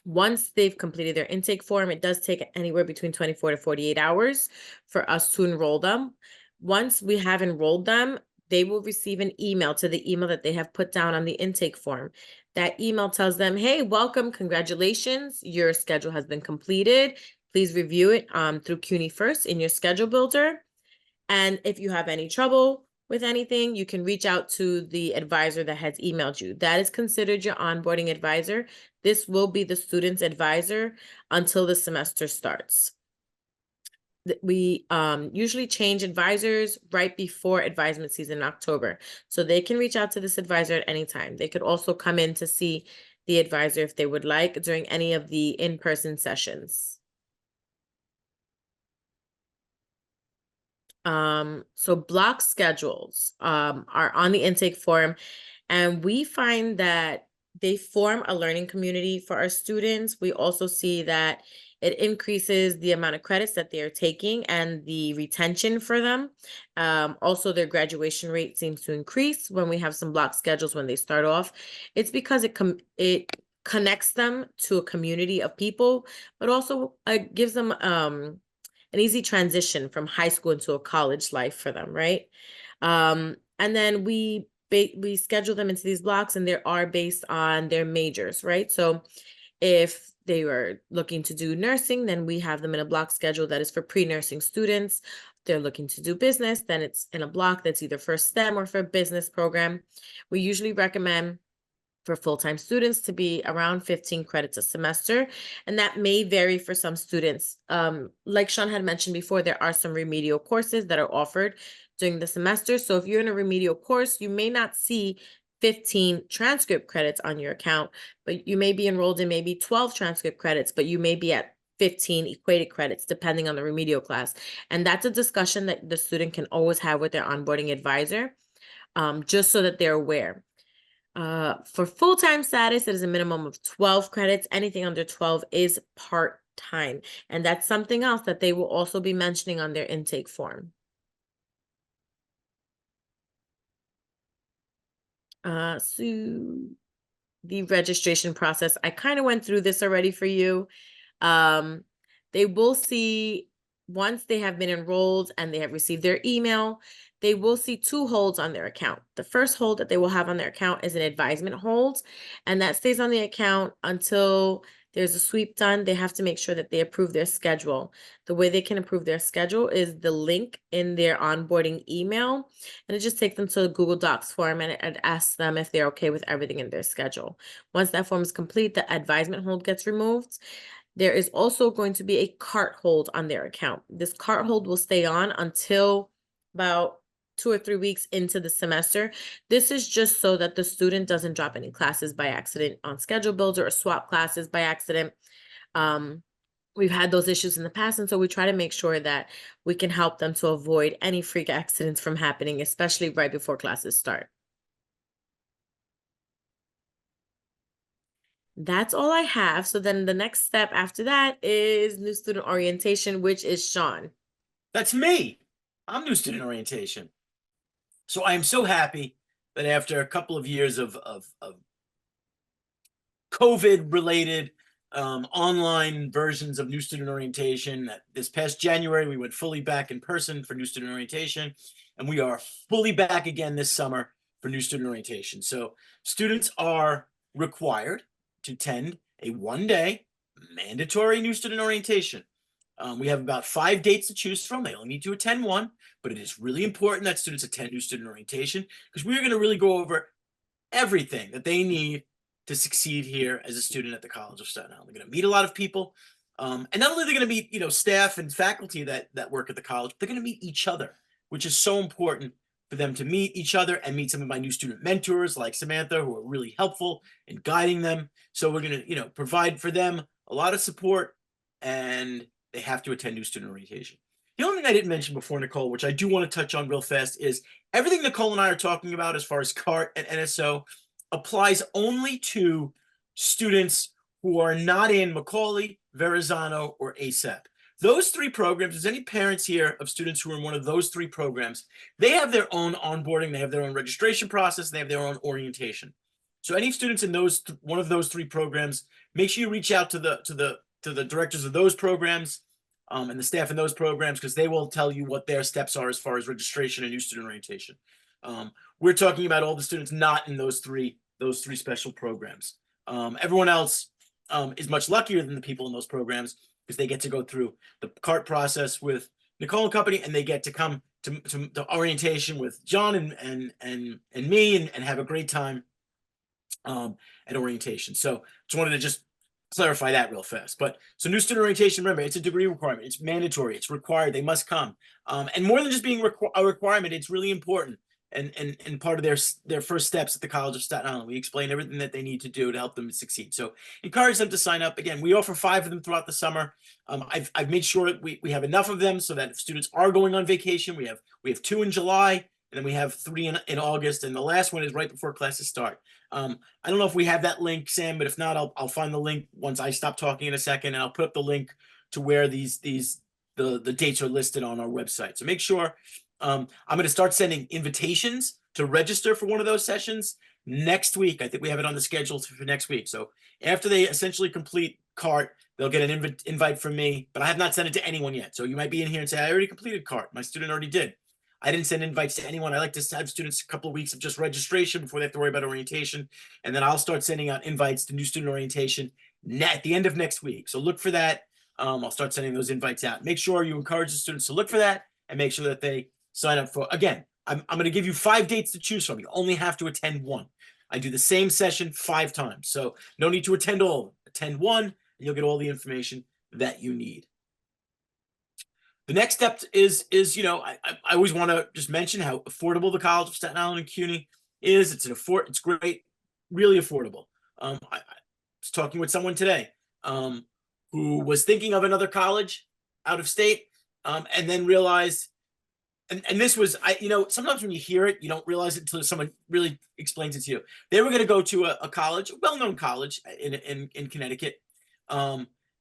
Once they've completed their intake form, it does take anywhere between 24 to 48 hours for us to enroll them. Once we have enrolled them, they will receive an email to the email that they have put down on the intake form. That email tells them, hey, welcome, congratulations, your schedule has been completed. Please review it through CUNYfirst in your schedule builder. And if you have any trouble with anything, you can reach out to the advisor that has emailed you. That is considered your onboarding advisor. This will be the student's advisor until the semester starts. We usually change advisors right before advisement season in October. So they can reach out to this advisor at any time. They could also come in to see the advisor if they would like during any of the in-person sessions. So block schedules are on the intake form, and we find that they form a learning community for our students. We also see that it increases the amount of credits that they are taking and the retention for them. Also, their graduation rate seems to increase when we have some block schedules when they start off. It's because it connects them to a community of people, but also gives them an easy transition from high school into a college life for them, right? And then we schedule them into these blocks, and they are based on their majors, right? So if they were looking to do nursing, then we have them in a block schedule that is for pre-nursing students. If they're looking to do business, then it's in a block that's either for STEM or for a business program. We usually recommend for full-time students to be around 15 credits a semester, and that may vary for some students. Like Sean had mentioned before, there are some remedial courses that are offered during the semester. So if you're in a remedial course, you may not see 15 transcript credits on your account, but you may be enrolled in maybe 12 transcript credits, but you may be at 15 equated credits depending on the remedial class. And that's a discussion that the student can always have with their onboarding advisor, just so that they're aware. For full-time status, it is a minimum of 12 credits. Anything under 12 is part-time. And that's something else that they will also be mentioning on their intake form. So the registration process, I kind of went through this already for you. They will see once they have been enrolled and they have received their email, they will see 2 holds on their account. The first hold that they will have on their account is an advisement hold, and that stays on the account until there's a sweep done. They have to make sure that they approve their schedule. The way they can approve their schedule is the link in their onboarding email, and it just takes them to a Google Docs form, and it asks them if they're okay with everything in their schedule. Once that form is complete, the advisement hold gets removed. There is also going to be a cart hold on their account. This cart hold will stay on until about 2 or 3 weeks into the semester. This is just so that the student doesn't drop any classes by accident on schedule builder or swap classes by accident. We've had those issues in the past, and so we try to make sure that we can help them to avoid any freak accidents from happening, especially right before classes start. That's all I have. So then the next step after that is new student orientation, which is Sean. That's me. I'm new student orientation. So I am so happy that after a couple of years of COVID-related online versions of new student orientation, that this past January we went fully back in person for new student orientation, and we are fully back again this summer for new student orientation. So students are required to attend a 1-day mandatory new student orientation. We have about 5 dates to choose from. They only need to attend 1, but it is really important that students attend new student orientation, because we're going to really go over everything that they need to succeed here as a student at the College of Staten Island. They're going to meet a lot of people, and not only are they going to meet, staff and faculty that work at the college, they're going to meet each other, which is so important for them to meet each other and meet some of my new student mentors like Samantha, who are really helpful in guiding them. So we're going to, provide for them a lot of support, and they have to attend new student orientation. The only thing I didn't mention before, Nicole, which I do want to touch on real fast, is everything Nicole and I are talking about as far as CART and NSO applies only to students who are not in Macaulay, Verrazano, or ASAP. Those 3 programs, there's any parents here of students who are in one of those 3 programs, they have their own onboarding, they have their own registration process, they have their own orientation. So any students in one of those 3 programs, make sure you reach out to the directors of those programs and the staff in those programs, because they will tell you what their steps are as far as registration and new student orientation. We're talking about all the students not in those three special programs. Everyone else is much luckier than the people in those programs, because they get to go through the CART process with Nicole and company, and they get to come to orientation with John and me and have a great time at orientation. So just wanted to just clarify that real fast. But so new student orientation, remember, it's a degree requirement. It's mandatory. It's required. They must come. And more than just being a requirement, it's really important. And part of their first steps at the College of Staten Island. We explain everything that they need to do to help them succeed. So encourage them to sign up. Again, we offer 5 of them throughout the summer. I've made sure we have enough of them so that if students are going on vacation, we have 2 in July, and then we have 3 in August, and the last one is right before classes start. I don't know if we have that link, Sam, but if not, I'll find the link once I stop talking in a second, and I'll put up the link to where the dates are listed on our website. So make sure. I'm going to start sending invitations to register for one of those sessions next week. I think we have it on the schedule for next week. So after they essentially complete CART, they'll get an invite from me, but I have not sent it to anyone yet. So you might be in here and say, I already completed CART. My student already did. I didn't send invites to anyone. I like to have students a couple of weeks of just registration before they have to worry about orientation. And then I'll start sending out invites to new student orientation at the end of next week. So look for that. I'll start sending those invites out. Make sure you encourage the students to look for that and make sure that they sign up for. Again, I'm going to give you 5 dates to choose from. You only have to attend 1. I do the same session 5 times. So no need to attend all of them. Attend 1 and you'll get all the information that you need. The next step is I always want to just mention how affordable the College of Staten Island and CUNY is. It's great, really affordable. I was talking with someone today who was thinking of another college out of state, and then realized, and this was, sometimes when you hear it, you don't realize it until someone really explains it to you. They were going to go to a college, a well-known college in Connecticut.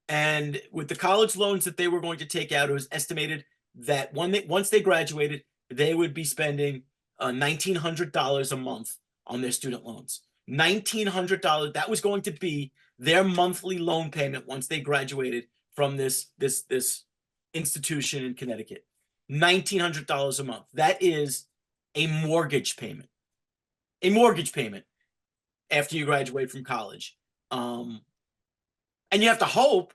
And with the college loans that they were going to take out, it was estimated that once they graduated, they would be spending $1,900 a month on their student loans. $1,900. That was going to be their monthly loan payment once they graduated from this institution in Connecticut. $1,900 a month. That is a mortgage payment. A mortgage payment after you graduate from college. And you have to hope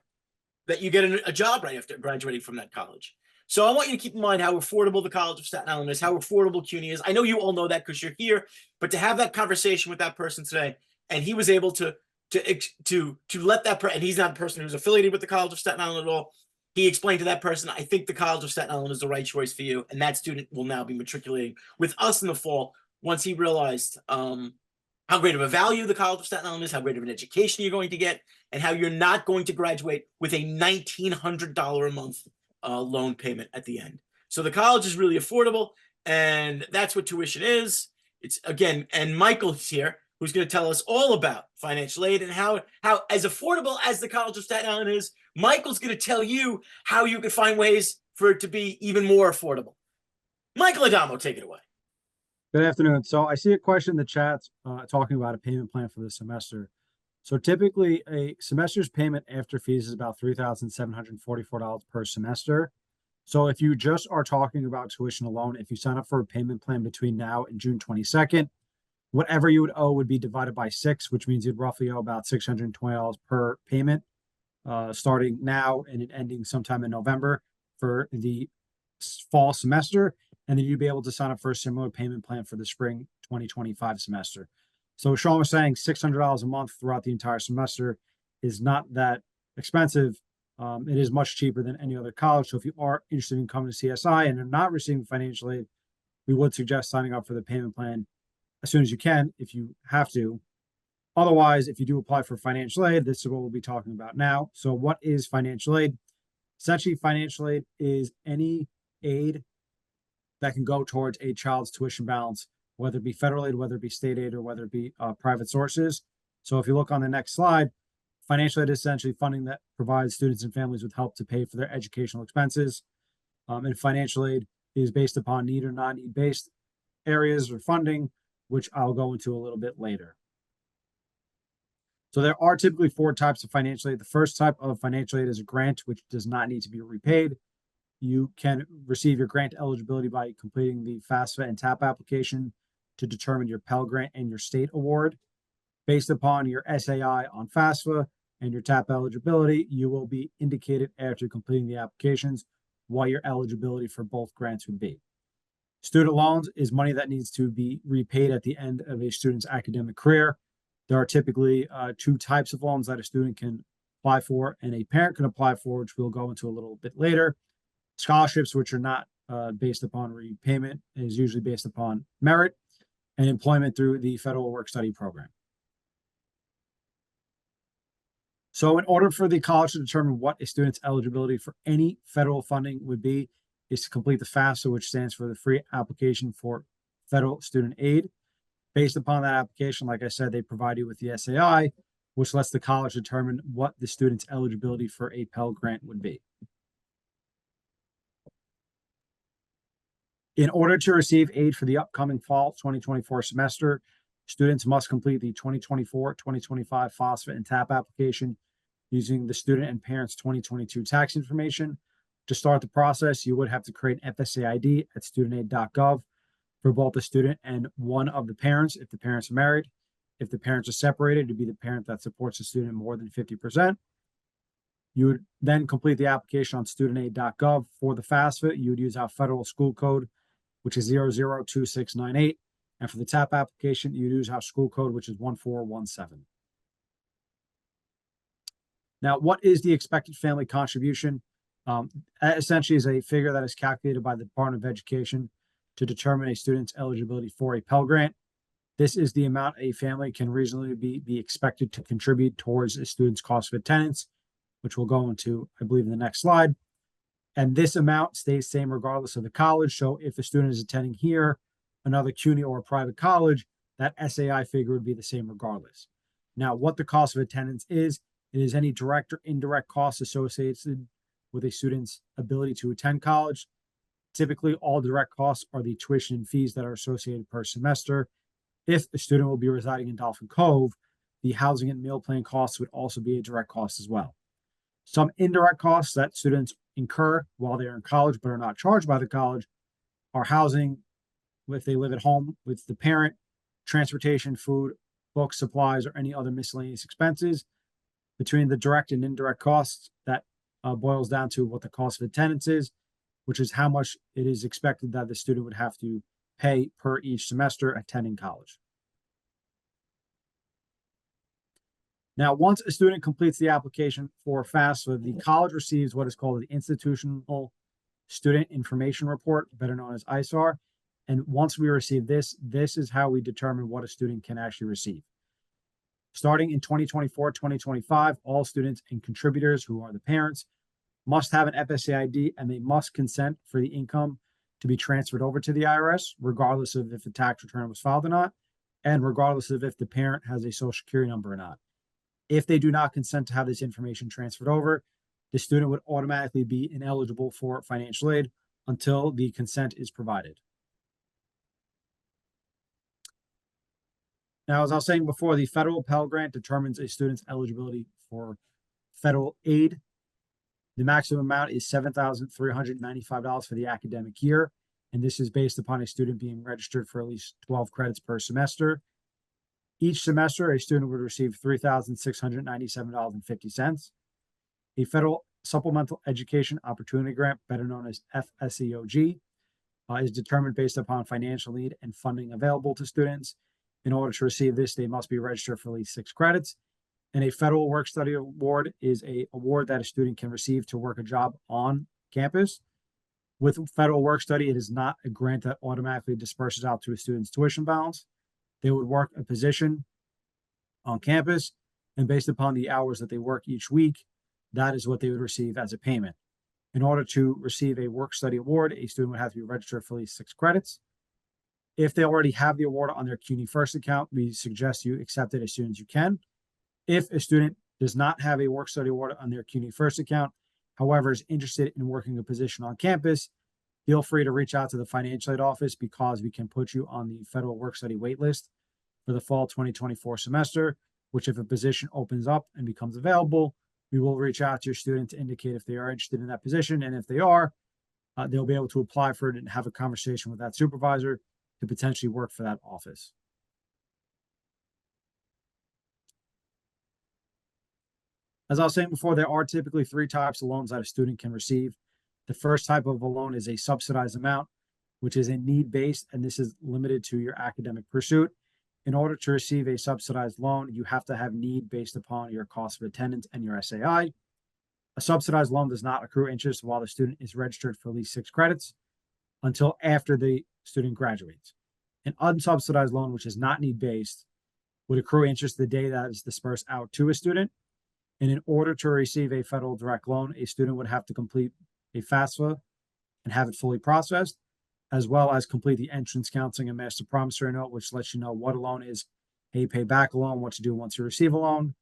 that you get a job right after graduating from that college. So I want you to keep in mind how affordable the College of Staten Island is, how affordable CUNY is. I know you all know that because you're here, but to have that conversation with that person today, and he was able to let that person, and he's not a person who's affiliated with the College of Staten Island at all. He explained to that person, I think the College of Staten Island is the right choice for you. And that student will now be matriculating with us in the fall once he realized how great of a value the College of Staten Island is, how great of an education you're going to get, and how you're not going to graduate with a $1,900 a month loan payment at the end. So the college is really affordable, and that's what tuition is. It's again, and Michael's here, who's going to tell us all about financial aid and how as affordable as the College of Staten Island is, Michael's going to tell you how you can find ways for it to be even more affordable. Michael Adamo, take it away. Good afternoon. So I see a question in the chat talking about a payment plan for the semester. So typically a semester's payment after fees is about $3,744 per semester. So if you just are talking about tuition alone, if you sign up for a payment plan between now and June 22nd, whatever you would owe would be divided by 6, which means you'd roughly owe about $620 per payment, starting now and it ending sometime in November for the fall semester. And then you'd be able to sign up for a similar payment plan for the spring 2025 semester. So Sean was saying $600 a month throughout the entire semester is not that expensive. It is much cheaper than any other college. So if you are interested in coming to CSI and are not receiving financial aid, we would suggest signing up for the payment plan as soon as you can, if you have to. Otherwise, if you do apply for financial aid, this is what we'll be talking about now. So what is financial aid? Essentially, financial aid is any aid that can go towards a child's tuition balance, whether it be federal aid, whether it be state aid, or whether it be private sources. So if you look on the next slide, financial aid is essentially funding that provides students and families with help to pay for their educational expenses. And financial aid is based upon need or non-need based areas or funding, which I'll go into a little bit later. So there are typically 4 types of financial aid. The first type of financial aid is a grant, which does not need to be repaid. You can receive your grant eligibility by completing the FAFSA and TAP application to determine your Pell Grant and your state award. Based upon your SAI on FAFSA and your TAP eligibility, you will be indicated after completing the applications what your eligibility for both grants would be. Student loans is money that needs to be repaid at the end of a student's academic career. There are typically 2 types of loans that a student can apply for and a parent can apply for, which we'll go into a little bit later. Scholarships, which are not based upon repayment, is usually based upon merit, and employment through the federal work-study program. So in order for the college to determine what a student's eligibility for any federal funding would be, is to complete the FAFSA, which stands for the Free Application for Federal Student Aid. Based upon that application, like I said, they provide you with the SAI, which lets the college determine what the student's eligibility for a Pell Grant would be. In order to receive aid for the upcoming fall 2024 semester, students must complete the 2024-2025 FAFSA and TAP application using the student and parents 2022 tax information. To start the process, you would have to create an FSA ID at studentaid.gov for both the student and one of the parents if the parents are married. If the parents are separated, it'd be the parent that supports the student more than 50%. You would then complete the application on studentaid.gov. For the FAFSA, you would use our federal school code, which is 002698. And for the TAP application, you use our school code, which is 1417. Now, what is the expected family contribution? Essentially is a figure that is calculated by the Department of Education to determine a student's eligibility for a Pell Grant. This is the amount a family can reasonably be expected to contribute towards a student's cost of attendance, which we'll go into, I believe, in the next slide. And this amount stays the same regardless of the college. So if the student is attending here, another CUNY or a private college, that SAI figure would be the same regardless. Now, what the cost of attendance is, it is any direct or indirect costs associated with a student's ability to attend college. Typically, all direct costs are the tuition and fees that are associated per semester. If the student will be residing in Dolphin Cove, the housing and meal plan costs would also be a direct cost as well. Some indirect costs that students incur while they're in college but are not charged by the college are housing, if they live at home with the parent, transportation, food, books, supplies, or any other miscellaneous expenses. Between the direct and indirect costs, that boils down to what the cost of attendance is, which is how much it is expected that the student would have to pay per each semester attending college. Now, once a student completes the application for FAFSA, the college receives what is called the Institutional Student Information Report, better known as ISAR. And once we receive this, this is how we determine what a student can actually receive. Starting in 2024-2025, all students and contributors who are the parents must have an FSA ID, and they must consent for the income to be transferred over to the IRS, regardless of if the tax return was filed or not, and regardless of if the parent has a social security number or not. If they do not consent to have this information transferred over, the student would automatically be ineligible for financial aid until the consent is provided. Now, as I was saying before, the federal Pell Grant determines a student's eligibility for federal aid. The maximum amount is $7,395 for the academic year, and this is based upon a student being registered for at least 12 credits per semester. Each semester, a student would receive $3,697.50. A federal Supplemental Education Opportunity Grant, better known as FSEOG, is determined based upon financial need and funding available to students. In order to receive this, they must be registered for at least 6 credits. And a federal work study award is an award that a student can receive to work a job on campus. With federal work study, it is not a grant that automatically disperses out to a student's tuition balance. They would work a position on campus, and based upon the hours that they work each week, that is what they would receive as a payment. In order to receive a work study award, a student would have to be registered for at least 6 credits. If they already have the award on their CUNYfirst account, we suggest you accept it as soon as you can. If a student does not have a work study award on their CUNYfirst account, however, is interested in working a position on campus, feel free to reach out to the financial aid office, because we can put you on the federal work study waitlist for the fall 2024 semester, which if a position opens up and becomes available, we will reach out to your student to indicate if they are interested in that position. And if they are, they'll be able to apply for it and have a conversation with that supervisor to potentially work for that office. As I was saying before, there are typically 3 types of loans that a student can receive. The first type of a loan is a subsidized amount, which is a need-based, and this is limited to your academic pursuit. In order to receive a subsidized loan, you have to have need based upon your cost of attendance and your SAI. A subsidized loan does not accrue interest while the student is registered for at least 6 credits until after the student graduates. An unsubsidized loan, which is not need-based, would accrue interest the day that is dispersed out to a student. And in order to receive a federal direct loan, a student would have to complete a FAFSA and have it fully processed, as well as complete the entrance counseling and master promissory note, which lets you know what a loan is, how you pay back a loan, what to do once you receive a loan,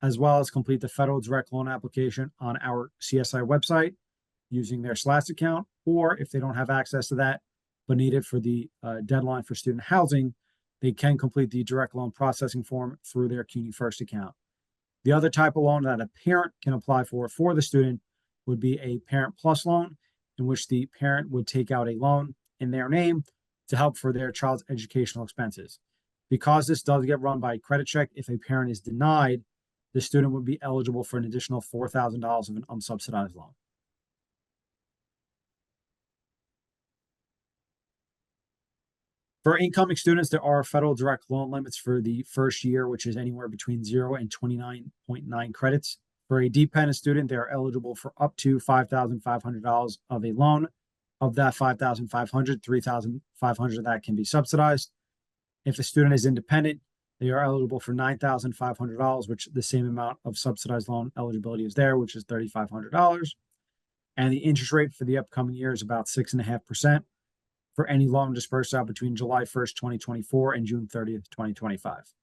as well as complete the federal direct loan application on our CSI website using their SLAS account, or if they don't have access to that but need it for the deadline for student housing, they can complete the direct loan processing form through their CUNYfirst account. The other type of loan that a parent can apply for the student would be a Parent Plus loan, in which the parent would take out a loan in their name to help for their child's educational expenses. Because this does get run by a credit check, if a parent is denied, the student would be eligible for an additional $4,000 of an unsubsidized loan. For incoming students, there are federal direct loan limits for the first year, which is anywhere between 0 and 29.9 credits. For a dependent student, they are eligible for up to $5,500 of a loan. Of that $5,500, $3,500 of that can be subsidized. If a student is independent, they are eligible for $9,500, which the same amount of subsidized loan eligibility is there, which is $3,500. And the interest rate for the upcoming year is about 6.5%. for any loan dispersed out between July 1st, 2024 and June 30th, 2025.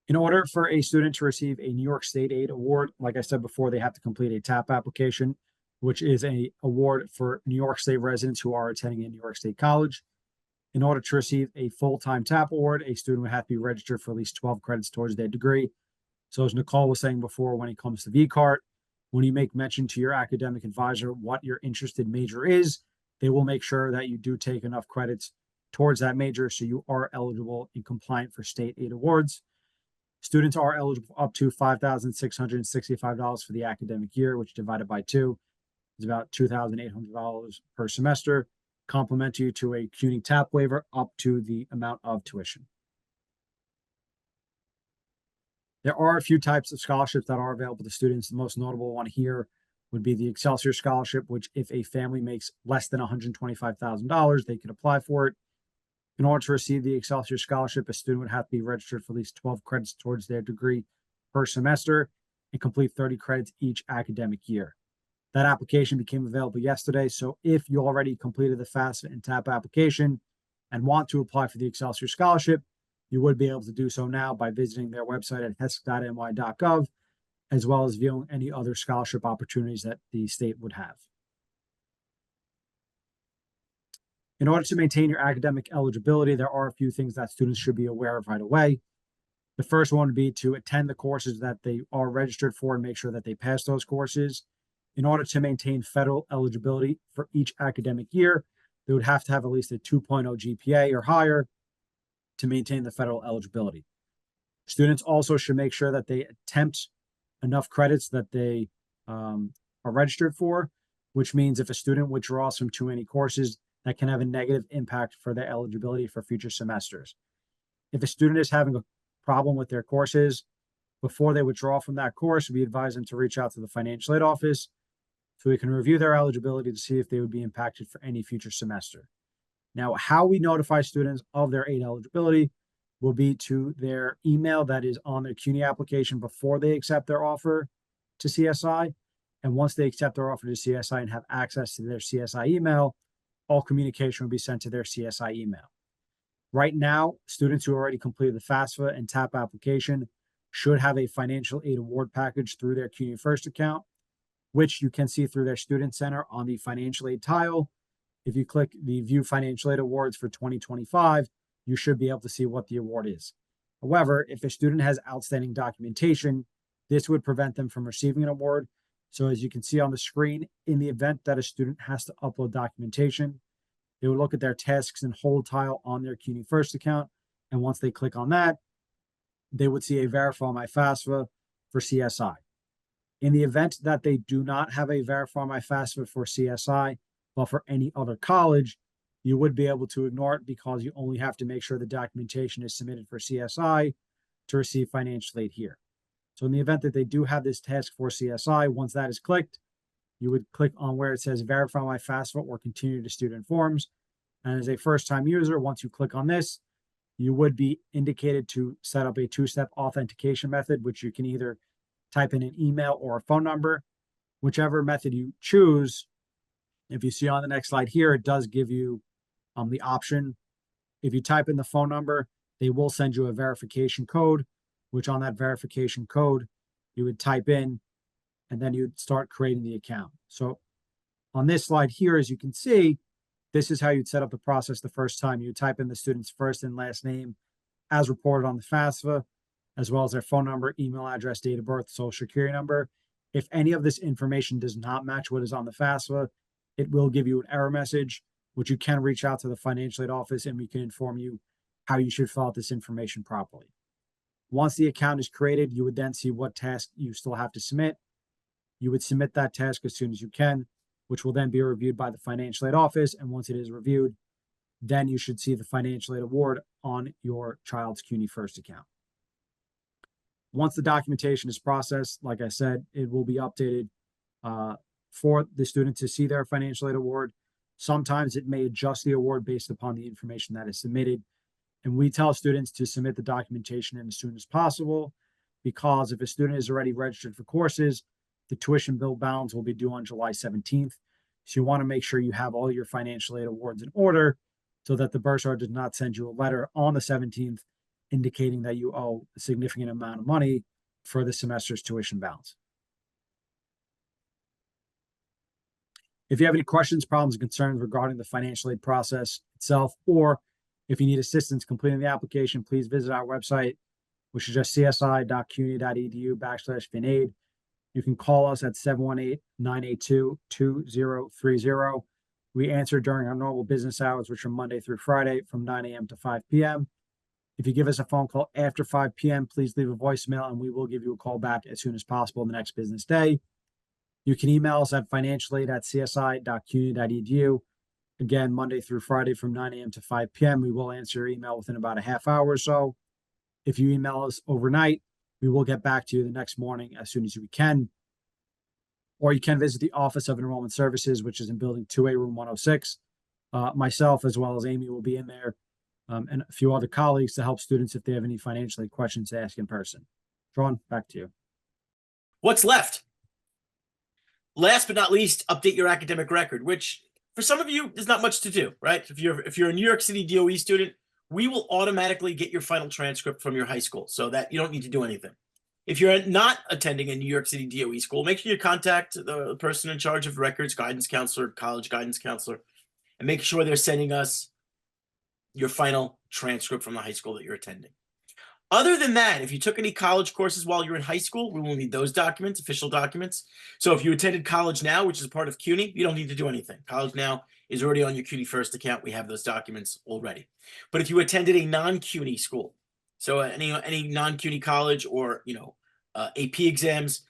In order for a student to receive a New York State Aid Award, like I said before, they have to complete a TAP application, which is an award for New York State residents who are attending a New York State college. In order to receive a full-time TAP award, a student would have to be registered for at least 12 credits towards their degree So as Nicole was saying before, when it comes to VCART, when you make mention to your academic advisor what your interested major is, they will make sure that you do take enough credits towards that major so you are eligible and compliant for state aid awards. Students are eligible up to $5,665 for the academic year, which divided by 2 is about $2,800 per semester, complementary to a CUNY TAP waiver up to the amount of tuition. There are a few types of scholarships that are available to students. The most notable one here would be the Excelsior Scholarship, which if a family makes less than $125,000, they can apply for it. In order to receive the Excelsior Scholarship, a student would have to be registered for at least 12 credits towards their degree per semester and complete 30 credits each academic year. That application became available yesterday, so if you already completed the FAFSA and TAP application and want to apply for the Excelsior Scholarship, you would be able to do so now by visiting their website at hesc.ny.gov, as well as viewing any other scholarship opportunities that the state would have. In order to maintain your academic eligibility, there are a few things that students should be aware of right away. The first one would be to attend the courses that they are registered for and make sure that they pass those courses. In order to maintain federal eligibility for each academic year, they would have to have at least a 2.0 GPA or higher to maintain the federal eligibility. Students also should make sure that they attempt enough credits that they are registered for, which means if a student withdraws from too many courses, that can have a negative impact for their eligibility for future semesters. If a student is having a problem with their courses, before they withdraw from that course, we advise them to reach out to the financial aid office so we can review their eligibility to see if they would be impacted for any future semester. Now, how we notify students of their aid eligibility will be to their email that is on their CUNY application before they accept their offer to CSI. And once they accept their offer to CSI and have access to their CSI email, all communication will be sent to their CSI email. Right now, students who already completed the FAFSA and TAP application should have a financial aid award package through their CUNYfirst account, which you can see through their Student Center on the financial aid tile. If you click the View Financial Aid Awards for 2025, you should be able to see what the award is. However, if a student has outstanding documentation, this would prevent them from receiving an award. So as you can see on the screen, in the event that a student has to upload documentation, they would look at their tasks and hold tile on their CUNYfirst account. And once they click on that, they would see a Verify My FAFSA for CSI. In the event that they do not have a Verify My FAFSA for CSI, but for any other college, you would be able to ignore it because you only have to make sure the documentation is submitted for CSI to receive financial aid here. So in the event that they do have this task for CSI, once that is clicked, you would click on where it says Verify My FAFSA or Continue to Student Forms. And as a first-time user, once you click on this, you would be indicated to set up a two-step authentication method, which you can either type in an email or a phone number. Whichever method you choose, if you see on the next slide here, it does give you the option. If you type in the phone number, they will send you a verification code, which on that verification code, you would type in, and then you'd start creating the account. So on this slide here, as you can see, this is how you'd set up the process the first time. You type in the student's first and last name as reported on the FAFSA, as well as their phone number, email address, date of birth, social security number. If any of this information does not match what is on the FAFSA, it will give you an error message, which you can reach out to the financial aid office and we can inform you how you should fill out this information properly. Once the account is created, you would then see what task you still have to submit. You would submit that task as soon as you can, which will then be reviewed by the financial aid office. And once it is reviewed, then you should see the financial aid award on your child's CUNYfirst account. Once the documentation is processed, like I said, it will be updated for the student to see their financial aid award. Sometimes it may adjust the award based upon the information that is submitted. And we tell students to submit the documentation in as soon as possible, because if a student is already registered for courses, the tuition bill balance will be due on July 17th. So you want to make sure you have all your financial aid awards in order so that the bursar does not send you a letter on the 17th indicating that you owe a significant amount of money for the semester's tuition balance. If you have any questions, problems, and concerns regarding the financial aid process itself, or if you need assistance completing the application, please visit our website which is just csi.cuny.edu/FinAid. You can call us at 718-982-2030. We answer during our normal business hours, which are Monday through Friday from 9 a.m. to 5 p.m. If you give us a phone call after 5 p.m., please leave a voicemail and we will give you a call back as soon as possible the next business day. You can email us at financialaid@csi.cuny.edu. Again, Monday through Friday from 9 a.m. to 5 p.m. We will answer your email within about a half hour or so. If you email us overnight, we will get back to you the next morning as soon as we can. Or you can visit the Office of Enrollment Services, which is in Building 2A, Room 106. Myself, as well as Amy, will be in there, and a few other colleagues to help students if they have any financial questions to ask in person. Sean, back to you. What's left? Last but not least, update your academic record, which for some of you, there's not much to do, right? If you're a New York City DOE student, we will automatically get your final transcript from your high school so that you don't need to do anything. If you're not attending a New York City DOE school, make sure you contact the person in charge of records, guidance counselor, college guidance counselor, and make sure they're sending us your final transcript from the high school that you're attending. Other than that, if you took any college courses while you're in high school, we will need those documents, official documents. So if you attended College Now, which is part of CUNY, you don't need to do anything. College Now is already on your CUNYfirst account. We have those documents already. But if you attended a non-CUNY school, so any non-CUNY college or AP exams,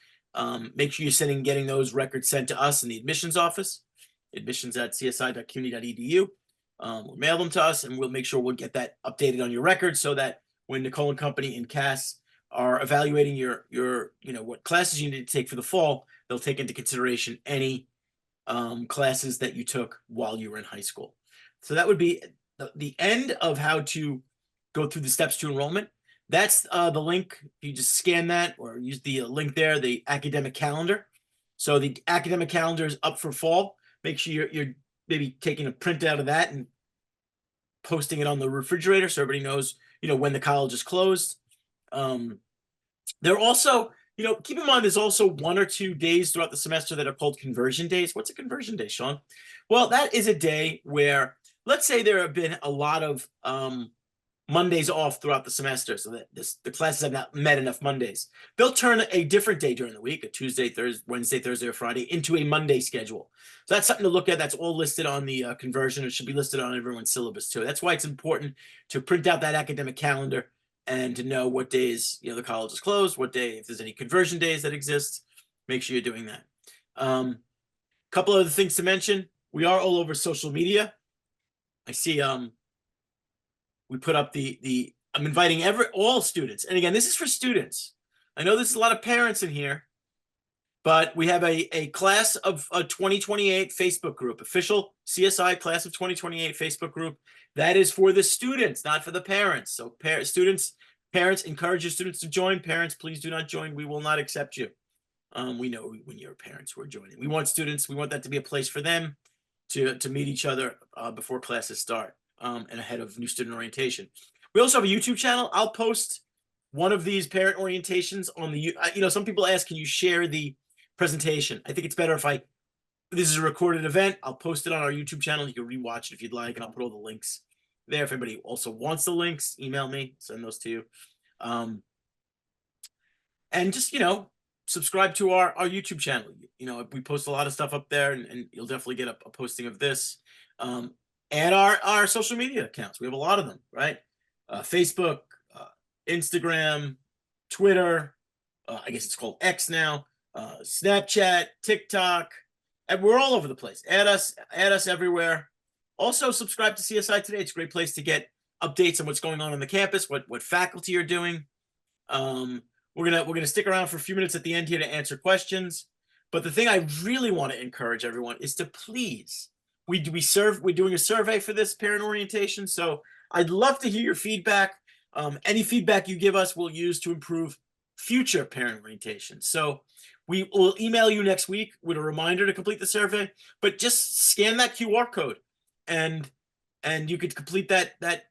make sure you're getting those records sent to us in the admissions office, admissions@csi.cuny.edu. We'll mail them to us, and we'll make sure we'll get that updated on your record so that when Nicole and company and Cass are evaluating your what classes you need to take for the fall, they'll take into consideration any classes that you took while you were in high school. So that would be the end of how to go through the steps to enrollment. That's the link. You just scan that or use the link there, the academic calendar. So the academic calendar is up for fall. Make sure you're maybe taking a print out of that and posting it on the refrigerator so everybody knows when the college is closed. There also, keep in mind, there's also 1 or 2 days throughout the semester that are called conversion days. What's a conversion day, Sean? Well, that is a day where, let's say there have been a lot of Mondays off throughout the semester, so that the classes have not met enough Mondays. They'll turn a different day during the week, a Tuesday, Thursday, Wednesday, Thursday, or Friday, into a Monday schedule. So that's something to look at. That's all listed on the conversion. It should be listed on everyone's syllabus too. That's why it's important to print out that academic calendar and to know what days the college is closed, what day, if there's any conversion days that exist. Make sure you're doing that. Couple other things to mention. We are all over social media. I see we put up I'm inviting all students. And again, this is for students. I know there's a lot of parents in here, but we have a class of 2028 Facebook group, official CSI class of 2028 Facebook group. That is for the students, not for the parents. So parents, encourage your students to join. Parents, please do not join. We will not accept you. We know when your parents who are joining. We want that to be a place for them to meet each other before classes start. And ahead of new student orientation. We also have a YouTube channel. I'll post one of these parent orientations on the, some people ask, can you share the presentation? I think it's better if this is a recorded event. I'll post it on our YouTube channel. You can rewatch it if you'd like, and I'll put all the links there. If anybody also wants the links, email me, send those to you. And just, subscribe to our YouTube channel. We post a lot of stuff up there, and you'll definitely get a posting of this. And our social media accounts. We have a lot of them, right? Facebook, Instagram, Twitter, I guess it's called X now, Snapchat, TikTok, and we're all over the place. Add us everywhere. Also, subscribe to CSI Today. It's a great place to get updates on what's going on the campus, what faculty are doing. We're gonna stick around for a few minutes at the end here to answer questions. But the thing I really want to encourage everyone is to please. We're doing a survey for this parent orientation, so I'd love to hear your feedback. Any feedback you give us, we'll use to improve future parent orientation. So we will email you next week with a reminder to complete the survey, but just scan that QR code and you could complete that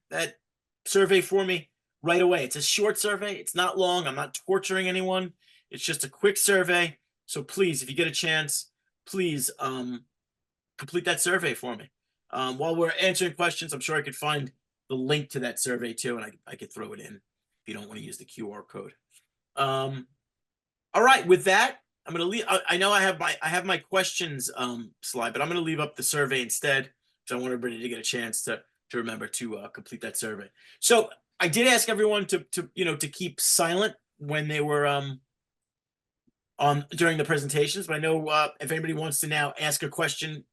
survey for me right away. It's a short survey. It's not long. I'm not torturing anyone. It's just a quick survey. So please, if you get a chance, please complete that survey for me. While we're answering questions, I'm sure I could find the link to that survey too, and I could throw it in. If you don't want to use the QR code. All right, with that, I'm going to leave. I know I have my questions slide, but I'm going to leave up the survey instead because I want everybody to get a chance to remember to complete that survey. So I did ask everyone to keep silent when they were during the presentations, but I know if anybody wants to now ask a question,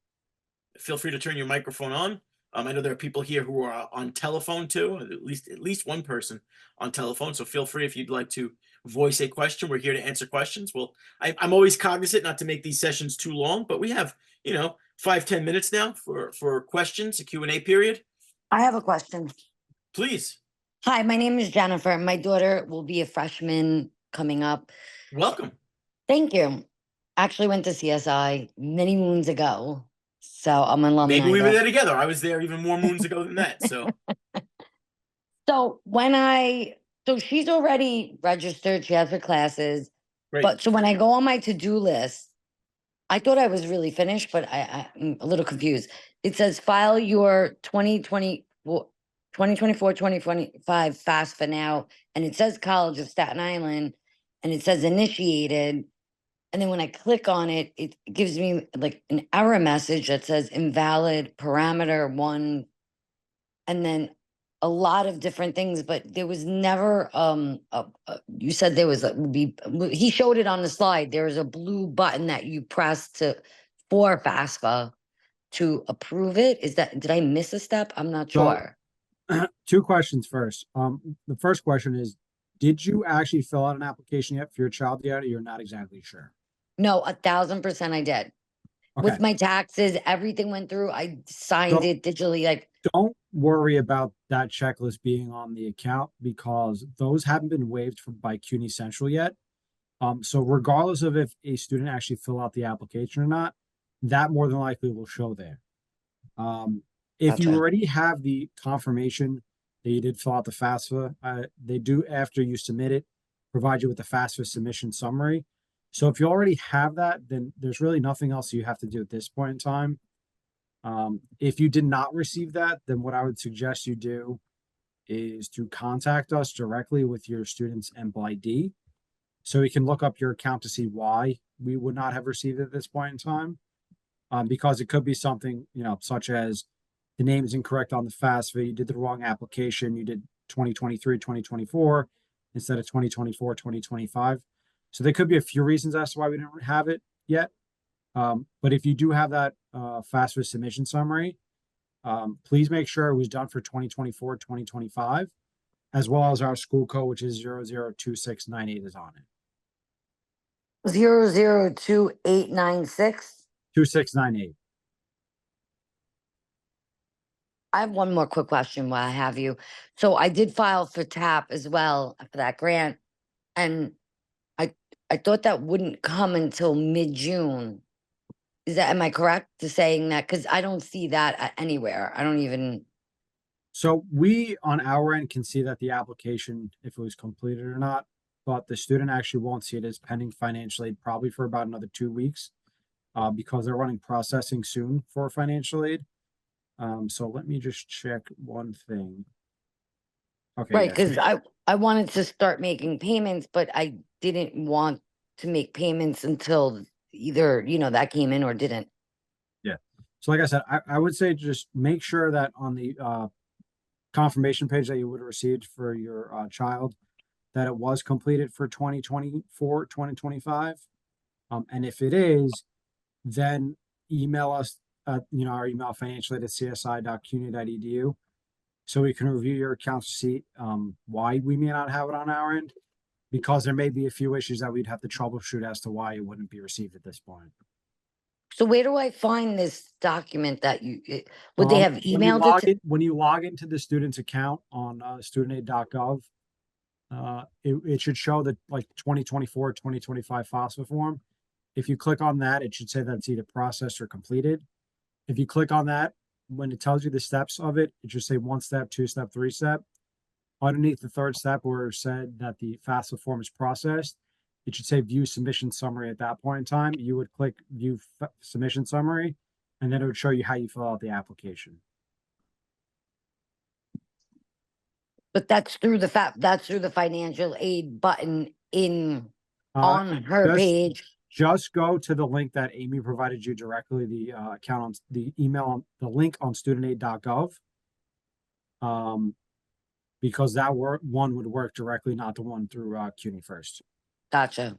feel free to turn your microphone on. I know there are people here who are on telephone too, at least one person on telephone. So feel free if you'd like to voice a question. We're here to answer questions. Well, I'm always cognizant not to make these sessions too long, but we have 5-10 minutes now for questions, a Q&A period. I have a question. Please. Hi, my name is Jennifer. My daughter will be a freshman coming up. Welcome. Thank you. Actually went to CSI many moons ago, so I'm an alumni. Maybe we were there together. I was there even more moons ago than that. So, So so she's already registered. She has her classes. great. But so when I go on my to-do list, I thought I was really finished, but I'm a little confused. It says file your 2024, 2025 FAFSA now, and it says College of Staten Island, and it says initiated. And then when I click on it, it gives me like an error message that says invalid parameter 1, and then a lot of different things, but there was never you said there was he showed it on the slide. There was a blue button that you press for FAFSA to approve it. Did I miss a step? I'm not sure. Two questions first. The first question is, did you actually fill out an application yet for your child yet, or you're not exactly sure? No, 1,000% I did. Okay. With my taxes, everything went through. I signed it digitally. Like, don't worry about that checklist being on the account because those haven't been waived by CUNY Central yet. So regardless of if a student actually fill out the application or not, that more than likely will show there. If you Gotcha. already have the confirmation that you did fill out the FAFSA, they do, after you submit it, provide you with the FAFSA submission summary. So if you already have that, then there's really nothing else you have to do at this point in time. If you did not receive that, then what I would suggest you do is to contact us directly with your student's EMBL ID, so we can look up your account to see why we would not have received it at this point in time. Because it could be something, such as the name is incorrect on the FAFSA, you did the wrong application, you did 2023, 2024 instead of 2024, 2025. So there could be a few reasons as to why we didn't have it yet. But if you do have that FAFSA submission summary, please make sure it was done for 2024, 2025, as well as our school code, which is 002698 is on it. 002896. 2698. I have one more quick question while I have you. So I did file for TAP as well for that grant, and I thought that wouldn't come until mid-June. Am I correct to saying that? Because I don't see that anywhere. I don't even. So we, on our end, can see that the application, if it was completed or not, but the student actually won't see it as pending financial aid probably for about another 2 weeks, because they're running processing soon for financial aid. So let me just check one thing. Okay. Right, yeah. because I wanted to start making payments, but I didn't want to make payments until either, that came in or didn't. Yeah. So like I said, I would say just make sure that on the confirmation page that you would have received for your child, that it was completed for 2024, 2025. And if it is, then email us, our email financialaid@csi.cuny.edu, so we can review your account to see why we may not have it on our end, because there may be a few issues that we'd have to troubleshoot as to why it wouldn't be received at this point. So where do I find this document that would they have emailed it? When you log into the student's account on studentaid.gov, it should show the 2024, 2025 FAFSA form. If you click on that, it should say that it's either processed or completed. If you click on that, when it tells you the steps of it, it should say 1 step, 2 step, 3 step. Underneath the 3rd step where it said that the FAFSA form is processed, it should say view submission summary. At that point in time, you would click view submission summary, and then it would show you how you fill out the application. But that's through the financial aid button on her just- page. Just go to the link that Amy provided you directly, the account on the email, the link on studentaid.gov. Because that one would work directly, not the one through CUNYfirst. Gotcha.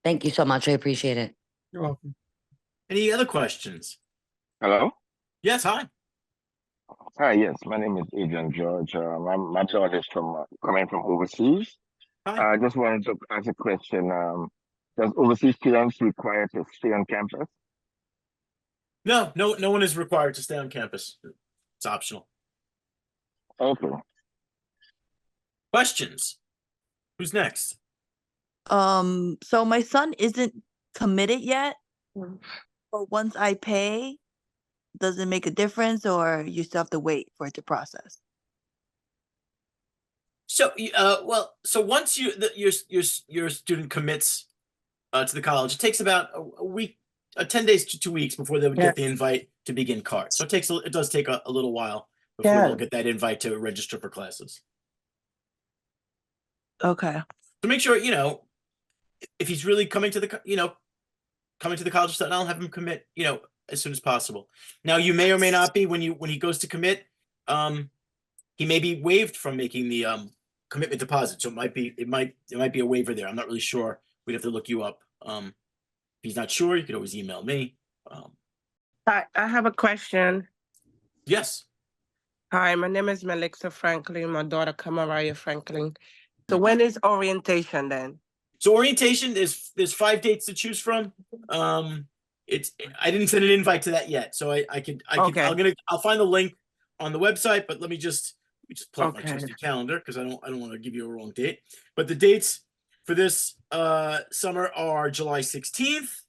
Thank you so much. I appreciate it. You're welcome. Any other questions? Hello? Yes, hi. Hi, yes, my name is Adrian George. My daughter is coming from overseas. Hi. I just wanted to ask a question. Does overseas students require to stay on campus? No one is required to stay on campus. It's optional. Okay. Questions? Who's next? So my son isn't committed yet, but once I pay, does it make a difference, or you still have to wait for it to process? So, so once your student commits to the college, it takes about a week, 10 days to 2 weeks before they would get the invite to begin card. So it does take a little while before they'll get that invite to register for classes. Okay. So make sure, if he's really coming to the College of Staten Island, have him commit, as soon as possible. Now, you may or may not be when he goes to commit, he may be waived from making the commitment deposit. So it might be a waiver there. I'm not really sure. We'd have to look you up. If he's not sure, you could always email me. I have a question. Yes. Hi, my name is Melixa Franklin. My daughter Kamaraya Franklin. So when is orientation then? So orientation, there's 5 dates to choose from. I didn't send an invite to that yet, so Okay. I'll find the link on the website, but let me just pull up my Okay. trusty calendar because I don't want to give you a wrong date. But the dates for this summer are July 16th,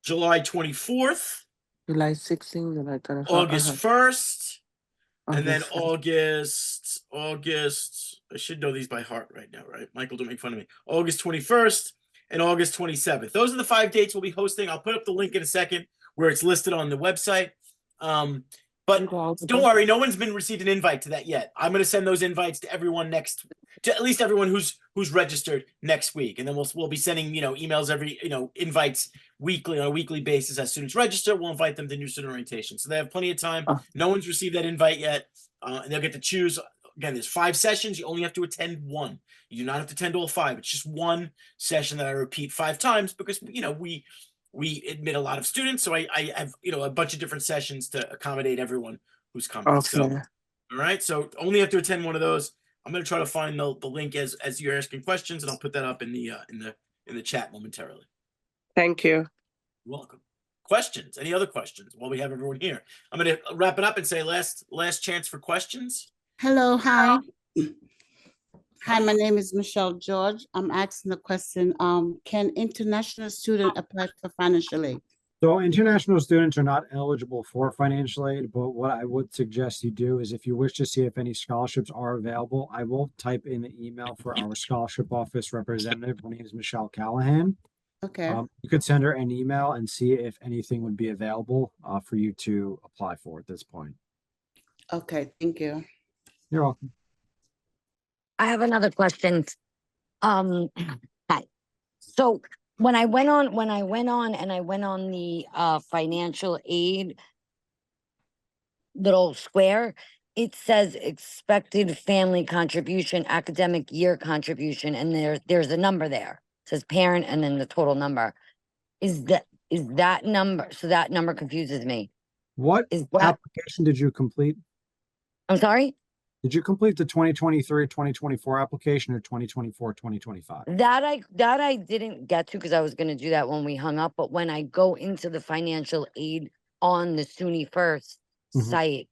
July 24th, July 16th, July 24th. August 1st, and then August August, I should know these by heart right now, right? Michael, don't make fun of me. August 21st and August 27th. Those are the 5 dates we'll be hosting. I'll put up the link in a second where it's listed on the website. But don't worry, no one's been received an invite to that yet. I'm going to send those invites to everyone to at least everyone who's registered next week. And then we'll be sending, emails invites weekly on a weekly basis. As students register, we'll invite them to new student orientation. So they have plenty of time. No one's received that invite yet. And they'll get to choose. Again, there's 5 sessions. You only have to attend 1. You do not have to attend all 5. It's just 1 session that I repeat 5 times because, we admit a lot of students. So I have, a bunch of different sessions to accommodate everyone who's coming. Okay. So, all right. So only have to attend 1 of those. I'm going to try to find the link as you're asking questions, and I'll put that up in the chat momentarily. Thank you. You're welcome. Questions? Any other questions while we have everyone here? I'm going to wrap it up and say last chance for questions. Hello, hi. Hi, my name is Michelle George. I'm asking the question, can international student apply for financial aid? So international students are not eligible for financial aid, but what I would suggest you do is if you wish to see if any scholarships are available, I will type in the email for our scholarship office representative. Her name is Michelle Callahan. Okay, You could send her an email and see if anything would be available for you to apply for at this point. okay, thank you. You're welcome. I have another question. Hi. So when I went on the financial aid little square, it says expected family contribution, academic year contribution, and there's a number there. It says parent and then the total number. Is that number? So that number confuses me. What application did you complete? I'm sorry? Did you complete the 2023-2024 application or 2024-2025? That I didn't get to because I was going to do that when we hung up. But when I go into the financial aid on the CUNY First site,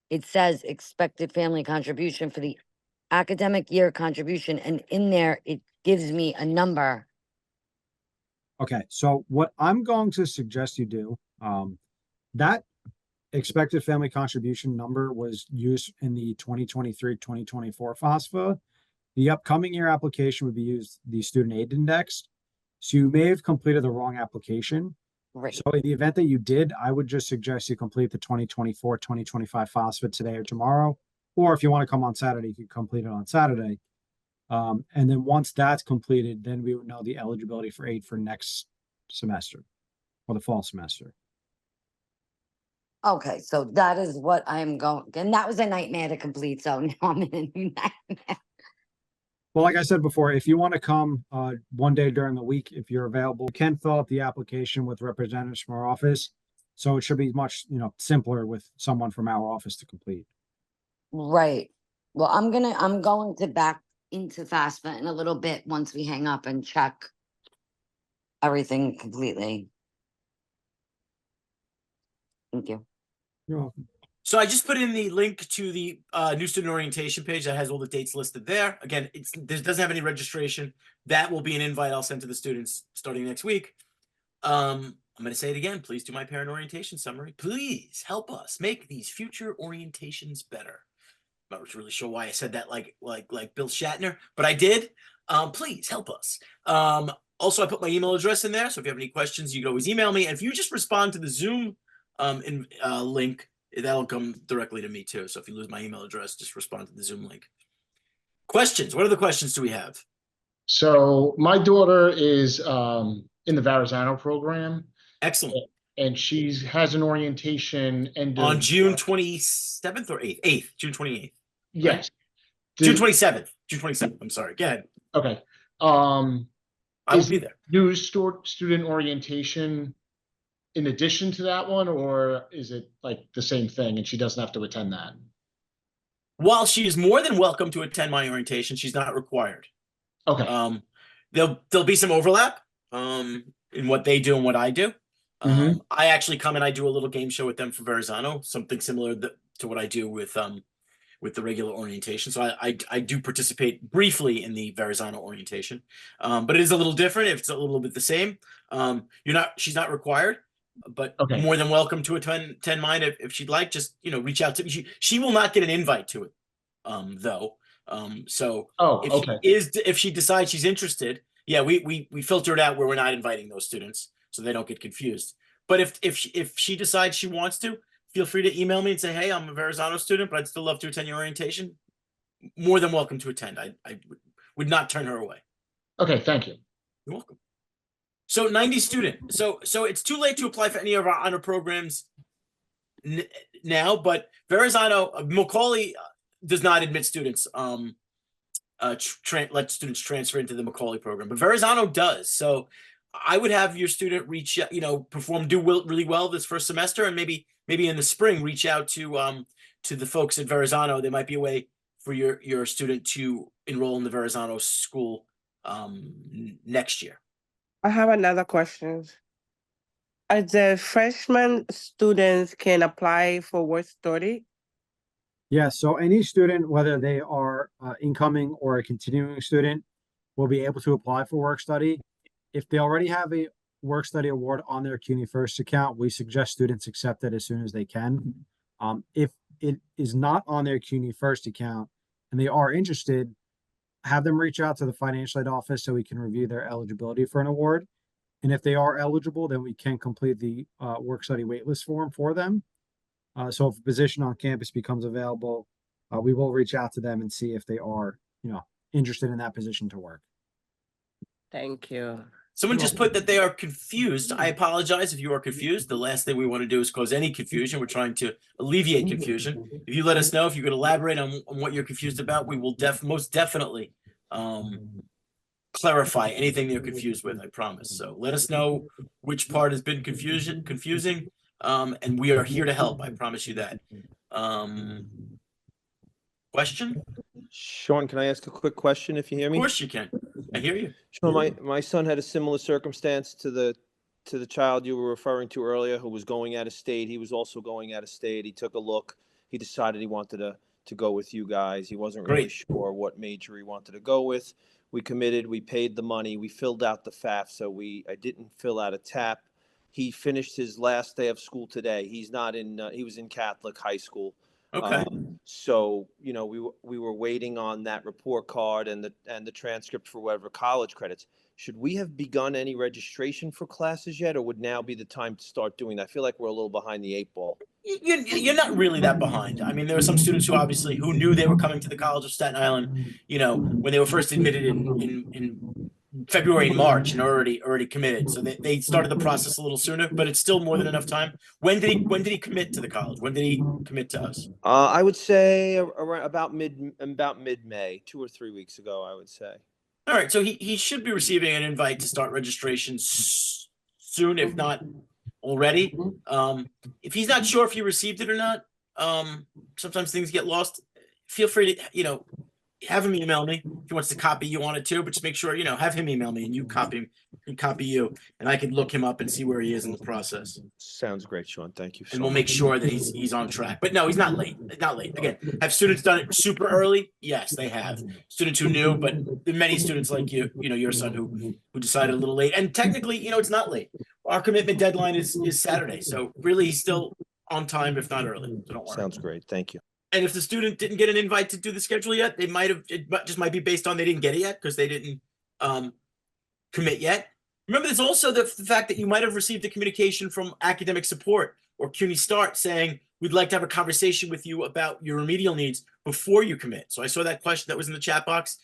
it says expected family contribution for the academic year contribution. And in there, it gives me a number. Okay, so what I'm going to suggest you do, that expected family contribution number was used in the 2023-2024 FAFSA. The upcoming year application would be used the student aid index. So you may have completed the wrong application. Right. So in the event that you did, I would just suggest you complete the 2024, 2025 FOSFA today or tomorrow. Or if you want to come on Saturday, you can complete it on Saturday. And then once that's completed, then we would know the eligibility for aid for next semester or the fall semester. Okay, so that is what I'm going, and that was a nightmare to complete, so now I'm in a new nightmare. Well, like I said before, if you want to come one day during the week, if you're available, you can fill out the application with representatives from our office. So it should be much, simpler with someone from our office to complete. Right. Well, I'm going to back into FAFSA in a little bit once we hang up and check everything completely. Thank you. You're welcome. So I just put in the link to the new student orientation page that has all the dates listed there. Again, it doesn't have any registration. That will be an invite I'll send to the students starting next week. I'm going to say it again. Please do my parent orientation summary. Please help us make these future orientations better. I'm not really sure why I said that like Bill Shatner, but I did. Please help us. Also, I put my email address in there. So if you have any questions, you can always email me. And if you just respond to the Zoom link, that'll come directly to me too. So if you lose my email address, just respond to the Zoom link. Questions? What other questions do we have? So my daughter is in the Verrazano program. Excellent. And she has an orientation on June 27th or 8th? 8th, June 28th. Yes. Right? June 27th. June 27th. I'm sorry. Go ahead. Okay. I will be there. Do student orientation in addition to that one, or is it like the same thing and she doesn't have to attend that? While she is more than welcome to attend my orientation, she's not required. Okay. There'll be some overlap in what they do and what I do. I actually come and I do a little game show with them for Verrazano, something similar to what I do with the regular orientation. So I do participate briefly in the Verrazano orientation, but it is a little different. If it's a little bit the same, she's not required, but more than welcome to attend mine if she'd like. Just reach out to me. She will not get an invite to it, though. So if she decides she's interested, yeah, we filter it out where we're not inviting those students so they don't get confused. But if she decides she wants to, feel free to email me and say, hey, I'm a Verrazano student, but I'd still love to attend your orientation. More than welcome to attend. I would not turn her away. Okay, thank you. You're welcome. So 90 student. So it's too late to apply for any of our honor programs now, but Verrazano, Macaulay does not admit students. Let students transfer into the Macaulay program, but Verrazano does. So I would have your student reach, do really well this first semester, and maybe in the spring reach out to the folks at Verrazano. There might be a way for your student to enroll in the Verrazano school next year. I have another question. As the freshman students can apply for work study? Yeah, so any student, whether they are incoming or a continuing student, will be able to apply for work study. If they already have a work study award on their CUNYfirst account, we suggest students accept it as soon as they can. If it is not on their CUNYfirst account and they are interested, have them reach out to the financial aid office so we can review their eligibility for an award. And if they are eligible, then we can complete the work study waitlist form for them. So if a position on campus becomes available, we will reach out to them and see if they are, interested in that position to work. Thank you. Someone just put that they are confused. I apologize if you are confused. The last thing we want to do is cause any confusion. We're trying to alleviate confusion. If you let us know, if you could elaborate on what you're confused about, we will most definitely clarify anything they're confused with, I promise. So let us know which part has been confusing, and we are here to help. I promise you that. Question? Sean, can I ask a quick question if you hear me? Of course you can. I hear you. Sean, my son had a similar circumstance to the child you were referring to earlier who was going out of state. He was also going out of state. He took a look. He decided he wanted to go with you guys. He wasn't really sure what major he wanted to go with. We committed. We paid the money. We filled out the FAFSA. I didn't fill out a TAP. He finished his last day of school today. He's not in. He was in Catholic high school. Okay. So, you know, we were waiting on that report card and the transcript for whatever college credits. Should we have begun any registration for classes yet, or would now be the time to start doing that? I feel like we're a little behind the 8 ball. You're not really that behind. I mean, there are some students who obviously who knew they were coming to the College of Staten Island, you know, when they were first admitted in February and March and already committed. So they started the process a little sooner, but it's still more than enough time. When did he commit to the college? When did he commit to us? I would say around about mid-May, 2 or 3 weeks ago, I would say. All right, so he should be receiving an invite to start registration soon, if not already. If he's not sure if he received it or not, sometimes things get lost. Feel free to, you know, have him email me if he wants to copy you on it too, but just make sure, you know, have him email me and you copy you, and I can look him up and see where he is in the process. Sounds great, Sean. Thank you. And we'll make sure that he's on track. But no, he's not late. Not late. Again, have students done it super early? Yes, they have. Students who knew, but many students like you know, your son who decided a little late. And technically, you know, it's not late. Our commitment deadline is Saturday. So really he's still on time, if not early. So don't worry. Sounds great. Thank you. And if the student didn't get an invite to do the schedule yet, it just might be based on they didn't get it yet because they didn't commit yet. Remember, there's also the fact that you might have received a communication from academic support or CUNY Start saying, we'd like to have a conversation with you about your remedial needs before you commit. So I saw that question that was in the chat box.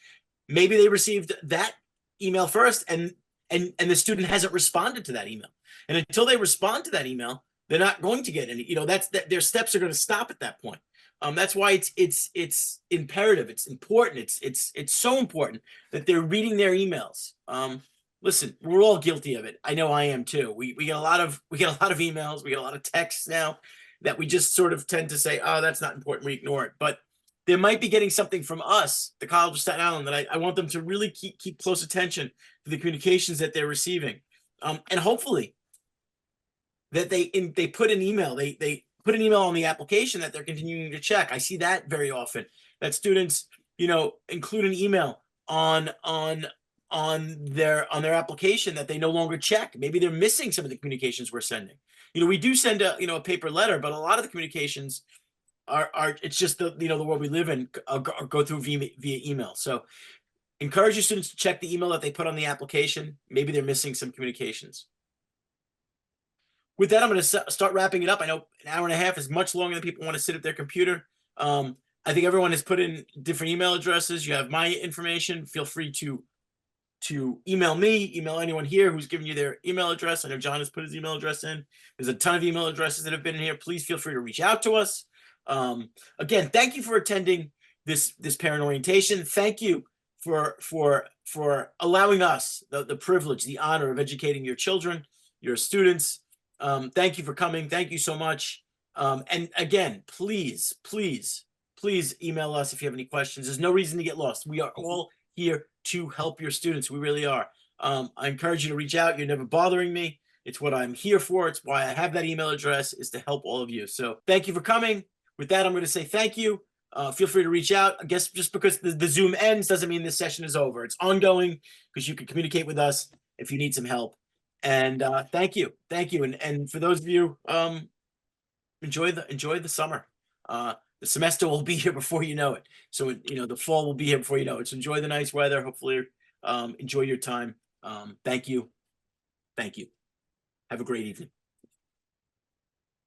Maybe they received that email first and the student hasn't responded to that email. And until they respond to that email, they're not going to get any, you know, their steps are going to stop at that point. That's why it's imperative. It's important. It's so important that they're reading their emails. Listen, we're all guilty of it. I know I am too. We get a lot of emails. We get a lot of texts now that we just sort of tend to say, oh, that's not important. We ignore it. But they might be getting something from us, the College of Staten Island, that I want them to really keep close attention to the communications that they're receiving, and hopefully that they put an email. They put an email on the application that they're continuing to check. I see that very often, that students, you know, include an email on their application that they no longer check. Maybe they're missing some of the communications we're sending. You know, we do send a paper letter, but a lot of the communications are it's just the world we live in, go through via email. So encourage your students to check the email that they put on the application. Maybe they're missing some communications. With that, I'm going to start wrapping it up. I know an hour and a half is much longer than people want to sit at their computer. I think everyone has put in different email addresses. You have my information. Feel free to email me, email anyone here who's given you their email address. I know John has put his email address in. There's a ton of email addresses that have been in here. Please feel free to reach out to us. Again, thank you for attending this parent orientation. Thank you for allowing us the privilege, the honor of educating your children, your students. Thank you for coming. Thank you so much. And again, please email us if you have any questions. There's no reason to get lost. We are all here to help your students. We really are. I encourage you to reach out. You're never bothering me. It's what I'm here for. It's why I have that email address, is to help all of you. So thank you for coming. With that, I'm going to say thank you. Feel free to reach out. I guess just because the Zoom ends doesn't mean this session is over. It's ongoing because you can communicate with us if you need some help. And thank you. And for those of you, enjoy the summer. The semester will be here before you know it. So, you know, the fall will be here before you know it. So enjoy the nice weather. Hopefully, enjoy your time. Thank you. Have a great evening.